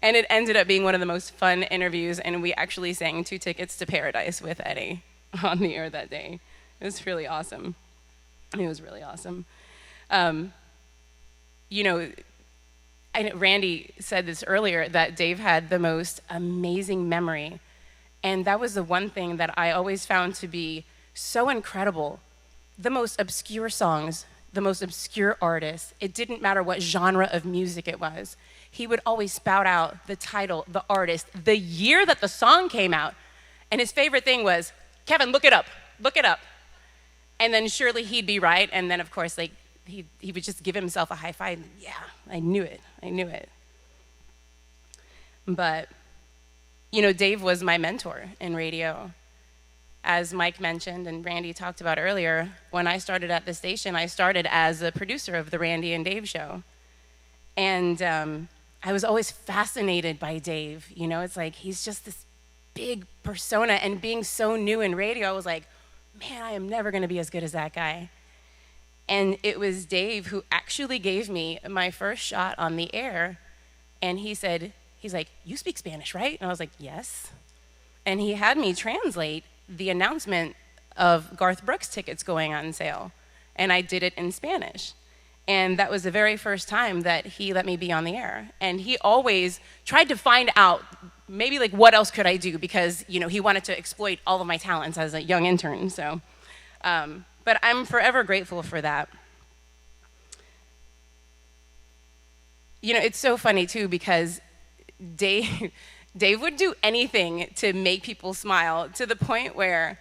And it ended up being one of the most fun interviews, and we actually sang 2 Tickets to Paradise with Eddie on the air that day. It was really awesome. It was really awesome. Randy said this earlier, that Dave had the most amazing memory. And that was the one thing that I always found to be so incredible. The most obscure songs, the most obscure artists, it didn't matter what genre of music it was. He would always spout out the title, the artist, the year that the song came out. And his favorite thing was, "Kevin, look it up, look it up." And then surely he'd be right. And then, of course, he would just give himself a high five. Yeah, I knew it. But, Dave was my mentor in radio. As Mike mentioned and Randy talked about earlier, when I started at the station, I started as a producer of the Randy and Dave show. And I was always fascinated by Dave. It's like he's just this big persona, and being so new in radio, I was like, man, I am never going to be as good as that guy. And it was Dave who actually gave me my first shot on the air. And he's like, "You speak Spanish, right?" And I was like, "Yes." And he had me translate the announcement of Garth Brooks tickets going on sale. And I did it in Spanish. And that was the very first time that he let me be on the air. And he always tried to find out maybe what else could I do, because he wanted to exploit all of my talents as a young intern. So, but I'm forever grateful for that. It's so funny too, because Dave would do anything to make people smile, to the point where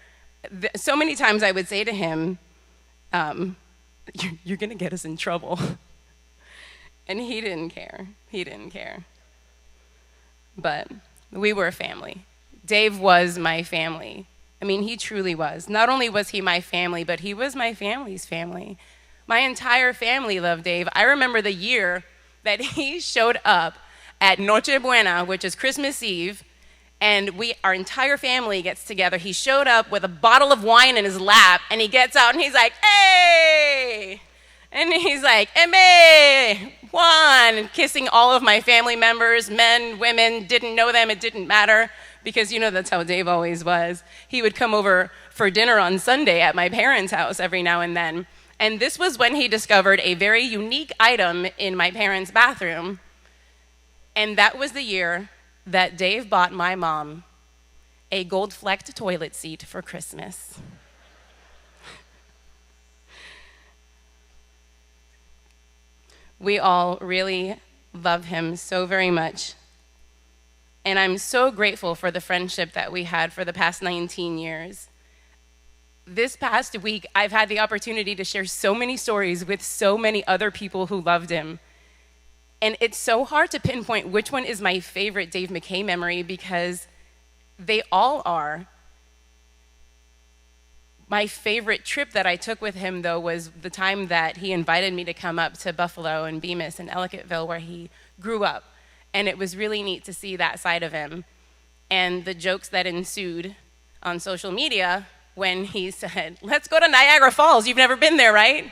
so many times I would say to him, "You're gonna get us in trouble." And he didn't care. But we were a family. Dave was my family. I mean, he truly was. Not only was he my family, but he was my family's family. My entire family loved Dave. I remember the year that he showed up at Noche Buena, which is Christmas Eve, and our entire family gets together. He showed up with a bottle of wine in his lap, and he gets out and he's like, "Hey!" And he's like, "Eme! Juan!" Kissing all of my family members, men, women, didn't know them, it didn't matter, because that's how Dave always was. He would come over for dinner on Sunday at my parents' house every now and then. And this was when he discovered a very unique item in my parents' bathroom. And that was the year that Dave bought my mom a gold-flecked toilet seat for Christmas. We all really love him so very much. And I'm so grateful for the friendship that we had for the past 19 years. This past week, I've had the opportunity to share so many stories with so many other people who loved him. And it's so hard to pinpoint which one is my favorite Dave McKay memory, because they all are. My favorite trip that I took with him, though, was the time that he invited me to come up to Buffalo and Bemis and Ellicottville, where he grew up. And it was really neat to see that side of him. And the jokes that ensued on social media when he said, "Let's go to Niagara Falls. You've never been there, right?"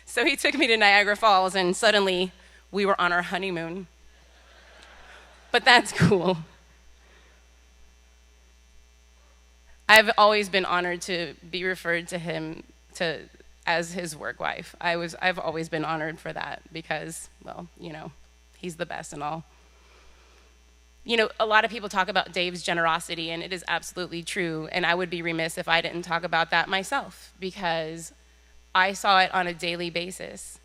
So he took me to Niagara Falls, and suddenly we were on our honeymoon. But that's cool. I've always been honored to be referred to him as his work wife. I've always been honored for that because, well, you know, he's the best and all. You know, a lot of people talk about Dave's generosity, and it is absolutely true, and I would be remiss if I didn't talk about that myself because I saw it on a daily basis.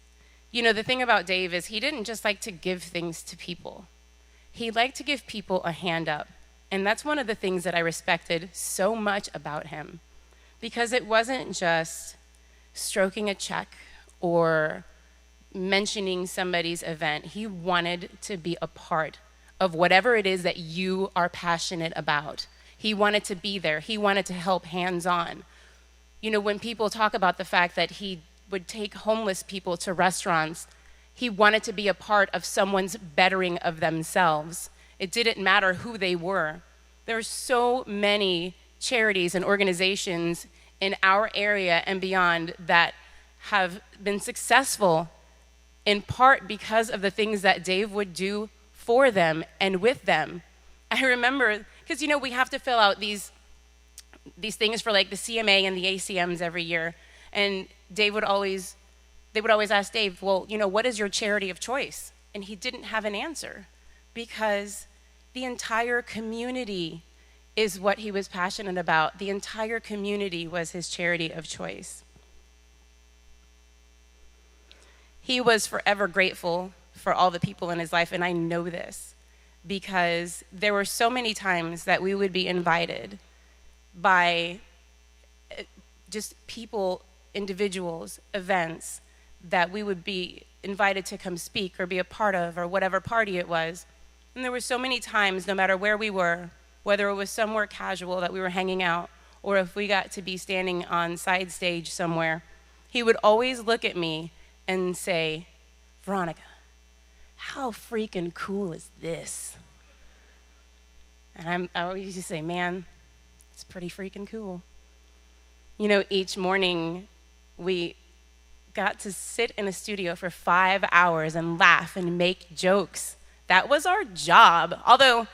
You know, the thing about Dave is he didn't just like to give things to people. He liked to give people a hand up. And that's one of the things that I respected so much about him, because it wasn't just stroking a check or mentioning somebody's event. He wanted to be a part of whatever it is that you are passionate about. He wanted to be there. He wanted to help hands-on. You know, when people talk about the fact that he would take homeless people to restaurants, he wanted to be a part of someone's bettering of themselves. It didn't matter who they were. There are so many charities and organizations in our area and beyond that have been successful in part because of the things that Dave would do for them and with them. I remember, because, you know, we have to fill out these things for like the CMA and the ACMs every year. And they would always ask Dave, well, you know, what is your charity of choice? And he didn't have an answer because the entire community is what he was passionate about. The entire community was his charity of choice. He was forever grateful for all the people in his life, and I know this because there were so many times that we would be invited by just people, individuals, events that we would be invited to come speak or be a part of or whatever party it was. And there were so many times, no matter where we were, whether it was somewhere casual that we were hanging out or if we got to be standing on side stage somewhere, he would always look at me and say, Veronica, how freaking cool is this? And I always used to say, man, it's pretty freaking cool. You know, each morning we got to sit in a studio for 5 hours and laugh and make jokes. That was our job. Although,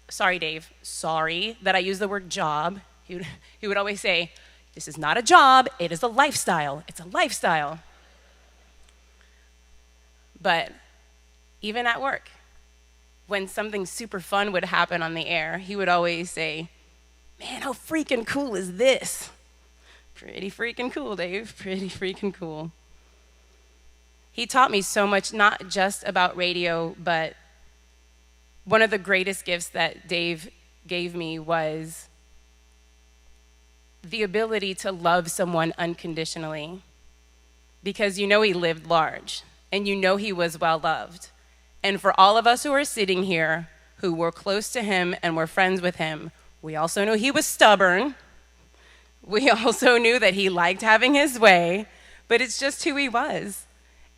sorry, Dave, sorry that I use the word job. He would always say, this is not a job, it is a lifestyle. It's a lifestyle. But even at work, when something super fun would happen on the air, he would always say, man, how freaking cool is this? Pretty freaking cool, Dave, pretty freaking cool. He taught me so much, not just about radio, but one of the greatest gifts that Dave gave me was the ability to love someone unconditionally. Because you know he lived large, and you know he was well loved. And for all of us who are sitting here, who were close to him and were friends with him, we also knew he was stubborn. We also knew that he liked having his way, but it's just who he was.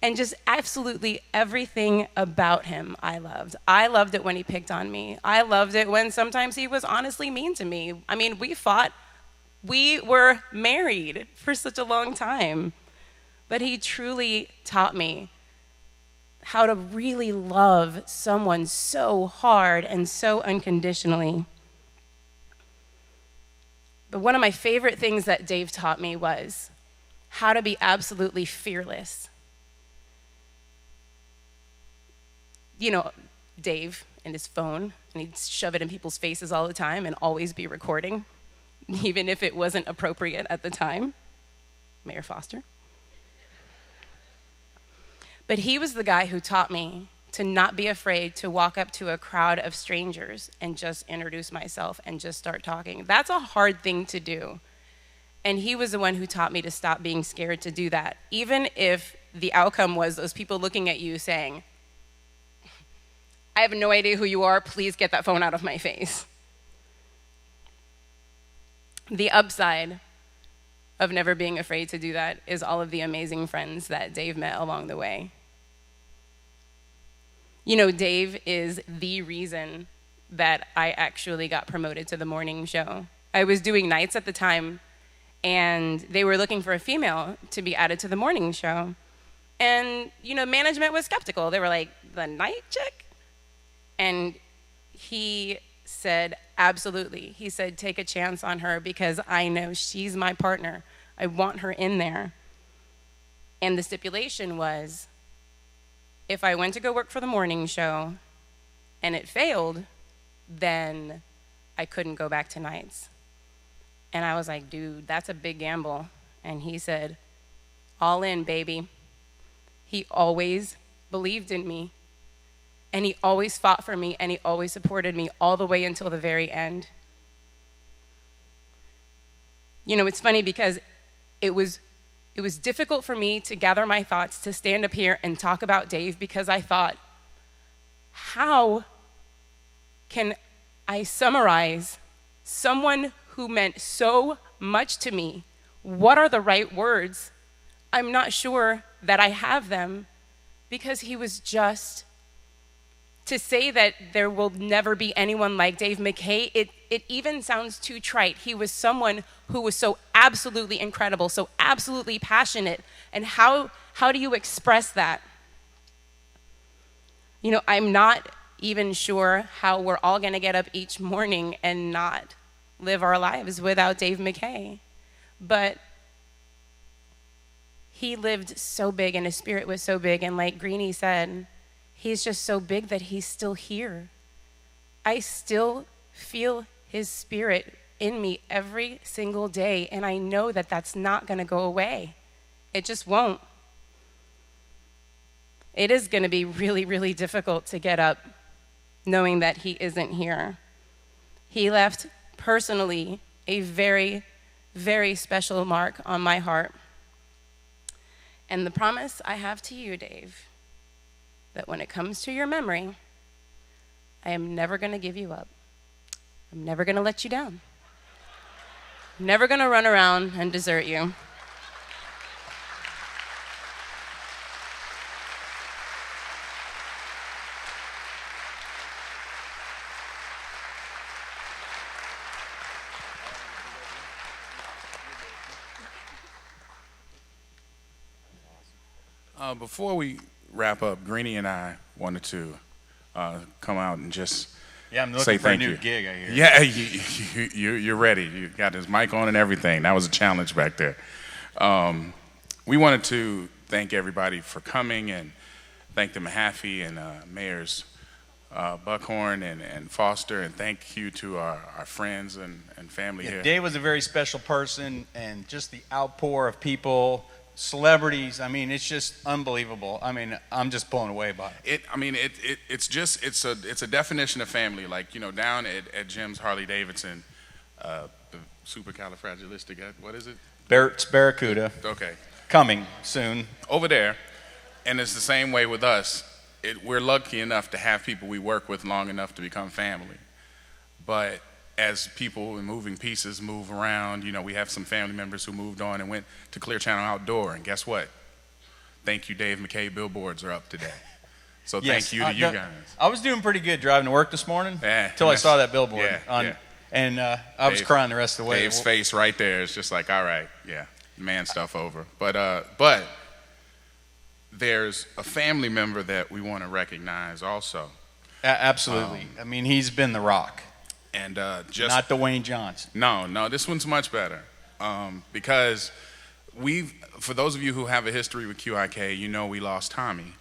And just absolutely everything about him I loved. I loved it when he picked on me. I loved it when sometimes he was honestly mean to me. I mean, we fought. We were married for such a long time. But he truly taught me how to really love someone so hard and so unconditionally. But one of my favorite things that Dave taught me was how to be absolutely fearless. You know, Dave and his phone, and he'd shove it in people's faces all the time and always be recording, even if it wasn't appropriate at the time. Mayor Foster. But he was the guy who taught me to not be afraid to walk up to a crowd of strangers and just introduce myself and just start talking. That's a hard thing to do. And he was the one who taught me to stop being scared to do that, even if the outcome was those people looking at you saying, I have no idea who you are, please get that phone out of my face. The upside of never being afraid to do that is all of the amazing friends that Dave met along the way. You know, Dave is the reason that I actually got promoted to the morning show. I was doing nights at the time, and they were looking for a female to be added to the morning show. And, you know, management was skeptical. They were like, the night chick? And he said, absolutely. He said, take a chance on her because I know she's my partner. I want her in there. And the stipulation was, if I went to go work for the morning show and it failed, then I couldn't go back to nights. And I was like, dude, that's a big gamble. And he said, all in, baby. He always believed in me. And he always fought for me, and he always supported me all the way until the very end. You know, it's funny because it was difficult for me to gather my thoughts to stand up here and talk about Dave because I thought, how can I summarize someone who meant so much to me? What are the right words? I'm not sure that I have them because he was just, to say that there will never be anyone like Dave McKay, it even sounds too trite. He was someone who was so absolutely incredible, so absolutely passionate. And how do you express that? You know, I'm not even sure how we're all gonna get up each morning and not live our lives without Dave McKay. But he lived so big and his spirit was so big, and like Greeny said, he's just so big that he's still here. I still feel his spirit in me every single day, and I know that that's not gonna go away. It just won't. It is gonna be really, really difficult to get up knowing that he isn't here. He left personally a very, very special mark on my heart. And the promise I have to you, Dave, that when it comes to your memory, I am never gonna give you up. I'm never gonna let you down. I'm never gonna run around and desert you. Before we wrap up, Greeny and I wanted to come out and just I'm looking say for a thank new you. gig, I hear. Yeah, you're ready. You got his mic on and everything. That was a challenge back there. We wanted to thank everybody for coming and thank the Mahaffey and Mayors Buckhorn and Foster, and thank you to our friends and family here. Dave was a very special person, and just the outpour of people, celebrities, I mean, it's just unbelievable. I mean, I'm just blown away by it. It's a definition of family. Like, you know, down at Jim's Harley Davidson, the supercalifragilistic, what is it? It's Barracuda. Okay. Coming soon. Over there, and it's the same way with us. We're lucky enough to have people we work with long enough to become family. But as people and moving pieces move around, you know, we have some family members who moved on and went to Clear Channel Outdoor, and guess what? Thank you, Dave McKay billboards are up today. So thank you to you guys. I was doing pretty good driving to work this morning until I saw that billboard. And I was crying the rest of the way. Dave's face right there is just like, all right, man stuff over. But there's a family member that we want to recognize also. Absolutely. I mean, he's been the rock. And just not Dwayne Johnson. No, this one's much better. Because for those of you who have a history with QYK, you know we lost Tommy.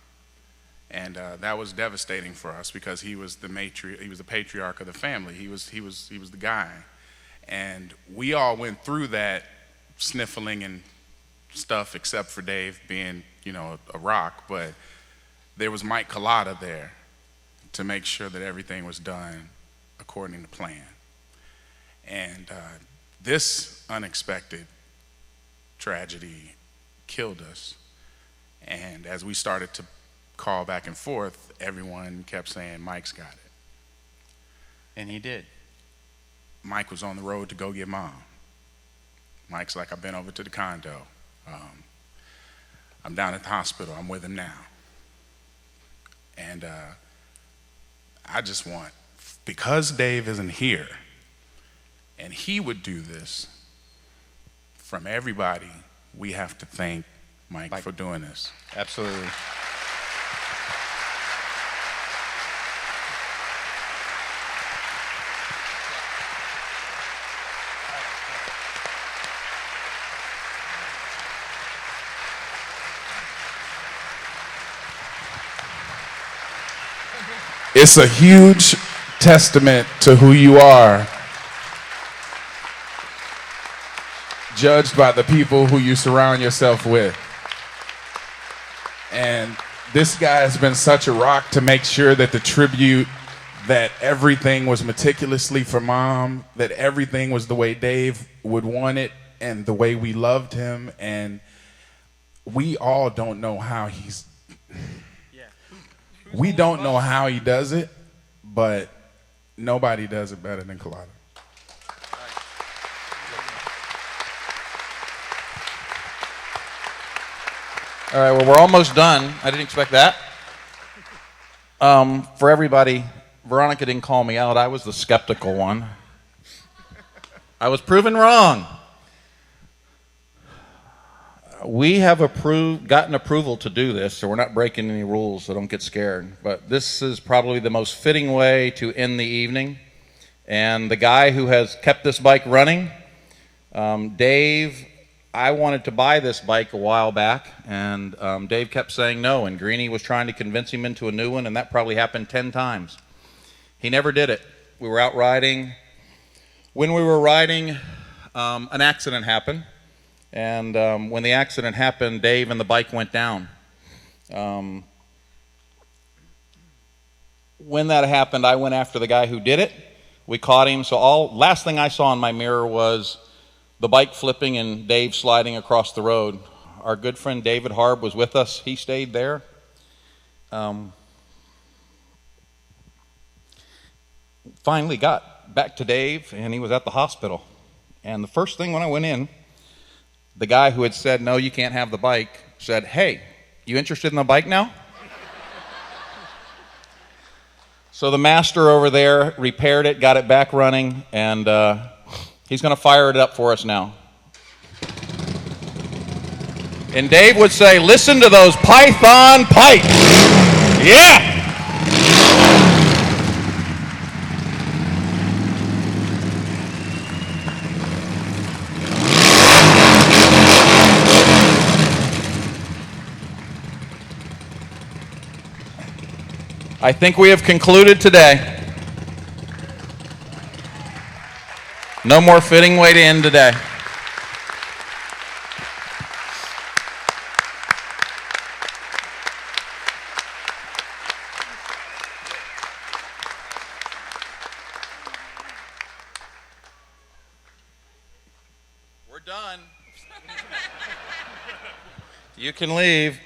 And that was devastating for us because he was the patriarch of the family. He was the guy. And we all went through that sniffling and stuff, except for Dave being, you know, a rock. But there was Mike Collada there to make sure that everything was done according to plan. And this unexpected tragedy killed us. And as we started to call back and forth, everyone kept saying, Mike's got it. And he did. Mike was on the road to go get Mom. Mike's like, I've been over to the condo. I'm down at the hospital. I'm with him now. And I just want, because Dave isn't here, and he would do this, from everybody, we have to thank Mike for doing this. Absolutely. It's a huge testament to who you are, judged by the people who you surround yourself with. And this guy has been such a rock to make sure that the tribute, that everything was meticulously for Mom, that everything was the way Dave would want it and the way we loved him. And we all don't know how we don't know how he does it, but nobody does it better than Collada. All right, well, we're almost done. I didn't expect that. For everybody, Veronica didn't call me out. I was the skeptical one. I was proven wrong. We have gotten approval to do this, so we're not breaking any rules, so don't get scared. But this is probably the most fitting way to end the evening. And the guy who has kept this bike running, Dave, I wanted to buy this bike a while back, and Dave kept saying no, and Greeny was trying to convince him into a new one, and that probably happened 10 times. He never did it. We were out riding. When we were riding, an accident happened. And when the accident happened, Dave and the bike went down. When that happened, I went after the guy who did it. We caught him. So last thing I saw in my mirror was the bike flipping and Dave sliding across the road. Our good friend David Harb was with us. He stayed there. Finally got back to Dave, and he was at the hospital. And the first thing when I went in, the guy who had said, no, you can't have the bike, said, hey, you interested in the bike now? So the master over there repaired it, got it back running, and he's going to fire it up for us now. And Dave would say, listen to those Python pipes. Yeah! I think we have concluded today. No more fitting way to end today. We're done. You can leave.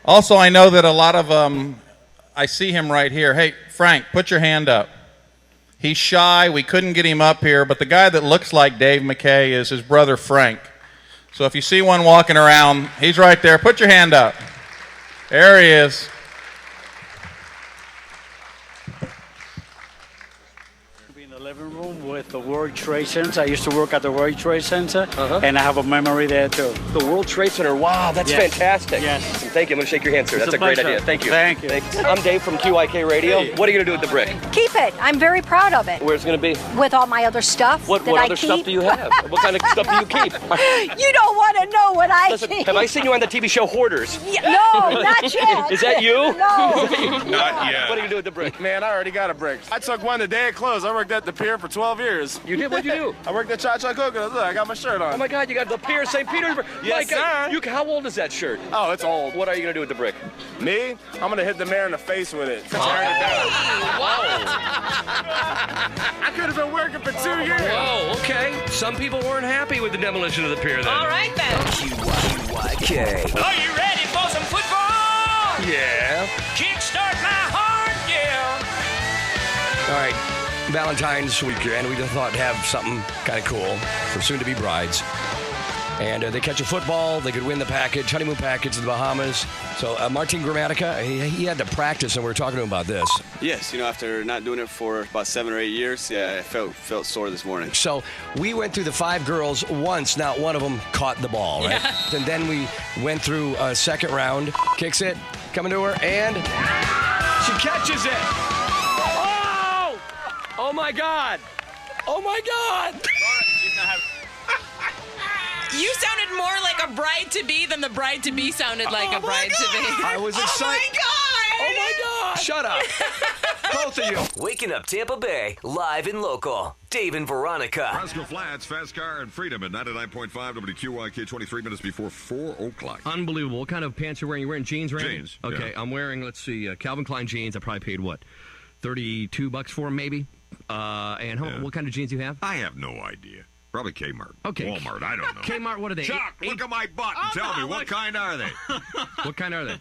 Also, I know that a lot of I see him right here. Hey, Frank, put your hand up. He's shy. We couldn't get him up here, but the guy that looks like Dave McKay is his brother, Frank. So if you see one walking around, he's right there. Put your hand up. There he is. In the living room with the World Trade Center. I used to work at the World Trade Center, and I have a memory there, too. The World Trade Center. Wow, that's fantastic. Yes. Thank you. I'm going to shake your hand, sir. It's That's a great idea. Thank you. Thank you. I'm Dave from QYK Radio. Hey. What are you going to do with the brick? Keep it. I'm very proud of it. Where's it going to be? With all my other stuff What that I other keep. stuff do you have? What kind of stuff do you keep? You don't want to know what I Listen, keep. have I seen you on the TV show Hoarders? No, not yet. Is that you? No. Not yet. What are you going to do with the brick? Man, I already got a brick. I took one the day it closed. I worked at the pier for 12 years. You did? What'd you do? I worked at Cha-Cha Coconuts. Look, I got my shirt on. Oh my God, you got the Pier St. Petersburg. Yes, sir. How old is that shirt? Oh, it's old. What are you going to do with the brick? Me? I'm going to hit the mayor in the face with it. Turn it down. I could have been working for 2 years. Whoa, okay. Some people weren't happy with the demolition of the pier then. All right, then. WQYK. Are you ready for some football? Yeah. Kickstart my heart, yeah. All right. Valentine's weekend, we just thought have something kind of cool for soon-to-be brides. And they catch a football, they could win the package, honeymoon package to the Bahamas. So Martin Gramatica, he had to practice, and we were talking to him about this. Yes, after not doing it for about 7 or 8 years, yeah, I felt sore this morning. So we went through the 5 girls once, not one of them caught the ball, right? Yeah. And then we went through a second round, kicks it, coming to her, and she catches it. Oh my God! Oh my God! You sounded more like a bride-to-be than the bride-to-be sounded like a bride-to-be. I was excited. Oh my God! Oh my God! Shut up. Both of you. Waking up Tampa Bay, live and local. Dave and Veronica. Roscoe Flats, Fast Car and Freedom at 99.5 WQYK, 23 minutes before 4 o'clock. Unbelievable. What kind of pants you're wearing? You're wearing jeans, right? Jeans, Okay, yeah. I'm wearing, let's see, Calvin Klein jeans. I probably paid, what, $32 for them, maybe? And what kind of jeans you have? I have no idea. Probably Kmart. Okay. Walmart, I don't know. Kmart, what are they? Chuck, look at my butt and tell me, what kind are they? What kind are they?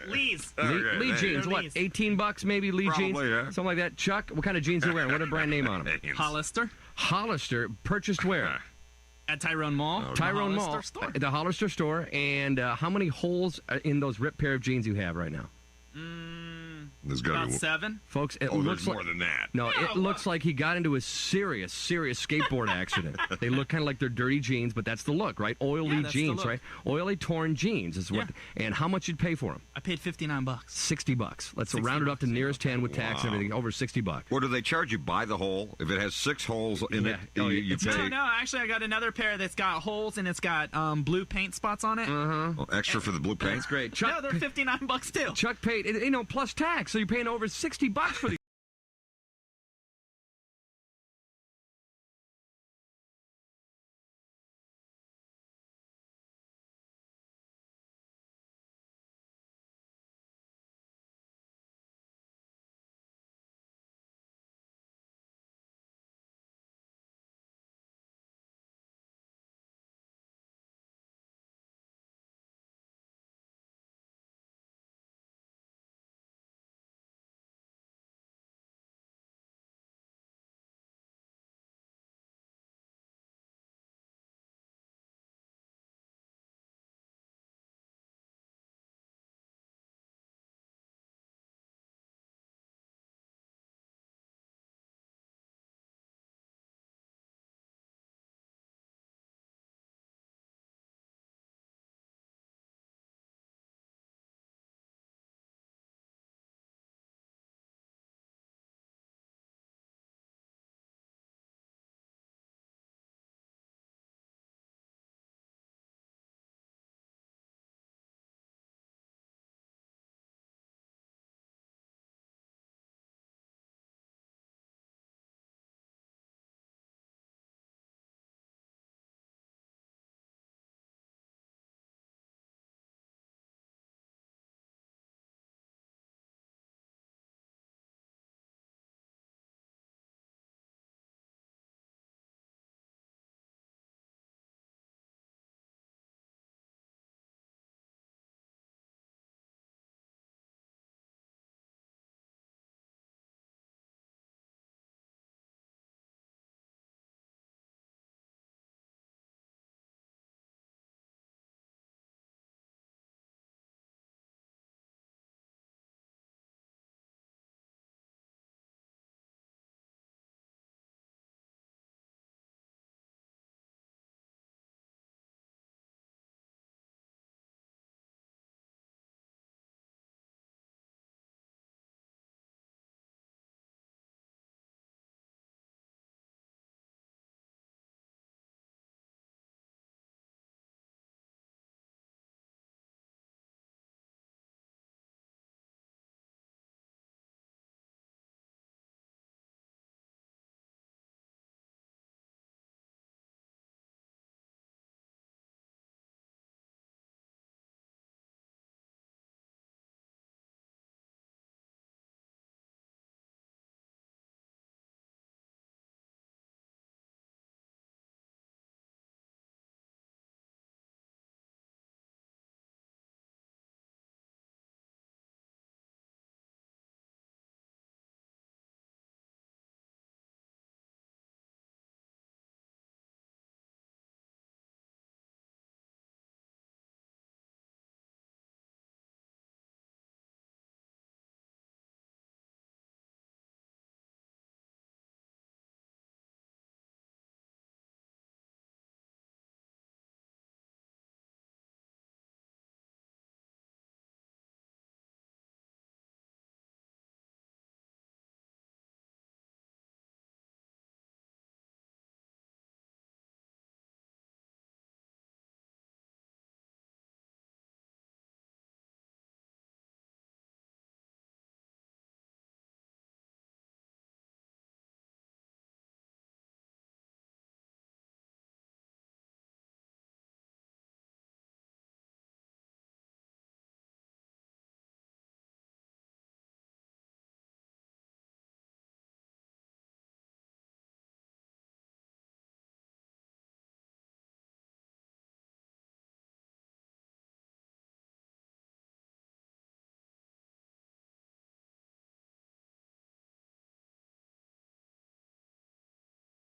Lee's. Lee jeans, what, $18 maybe, Lee jeans? Probably, yeah. Something like that. Chuck, what kind of jeans are you wearing? What a brand name on them? Hollister. Hollister, purchased where? At Tyrone Mall. Tyrone Hollister Mall. store. The Hollister store. And how many holes in those ripped pair of jeans you have right now? There's gotta About be 7. Folks, it there's looks more like than that. No, it looks like he got into a serious skateboard accident. They look kind of like they're dirty jeans, but that's the look, right? Oily that's the jeans, look. right? Oily torn jeans is what. And how much you'd pay for them? I paid $59. $60. Let's round it up to nearest 10 with tax and everything. Over $60. What do they charge you by the hole? If it has 6 holes in it, you pay. No, actually, I got another pair that's got holes and it's got blue paint spots on it. Well, extra for the blue paint. That's great. No, they're $59 too. Chuck paid, plus tax, so you're paying over $60 for these.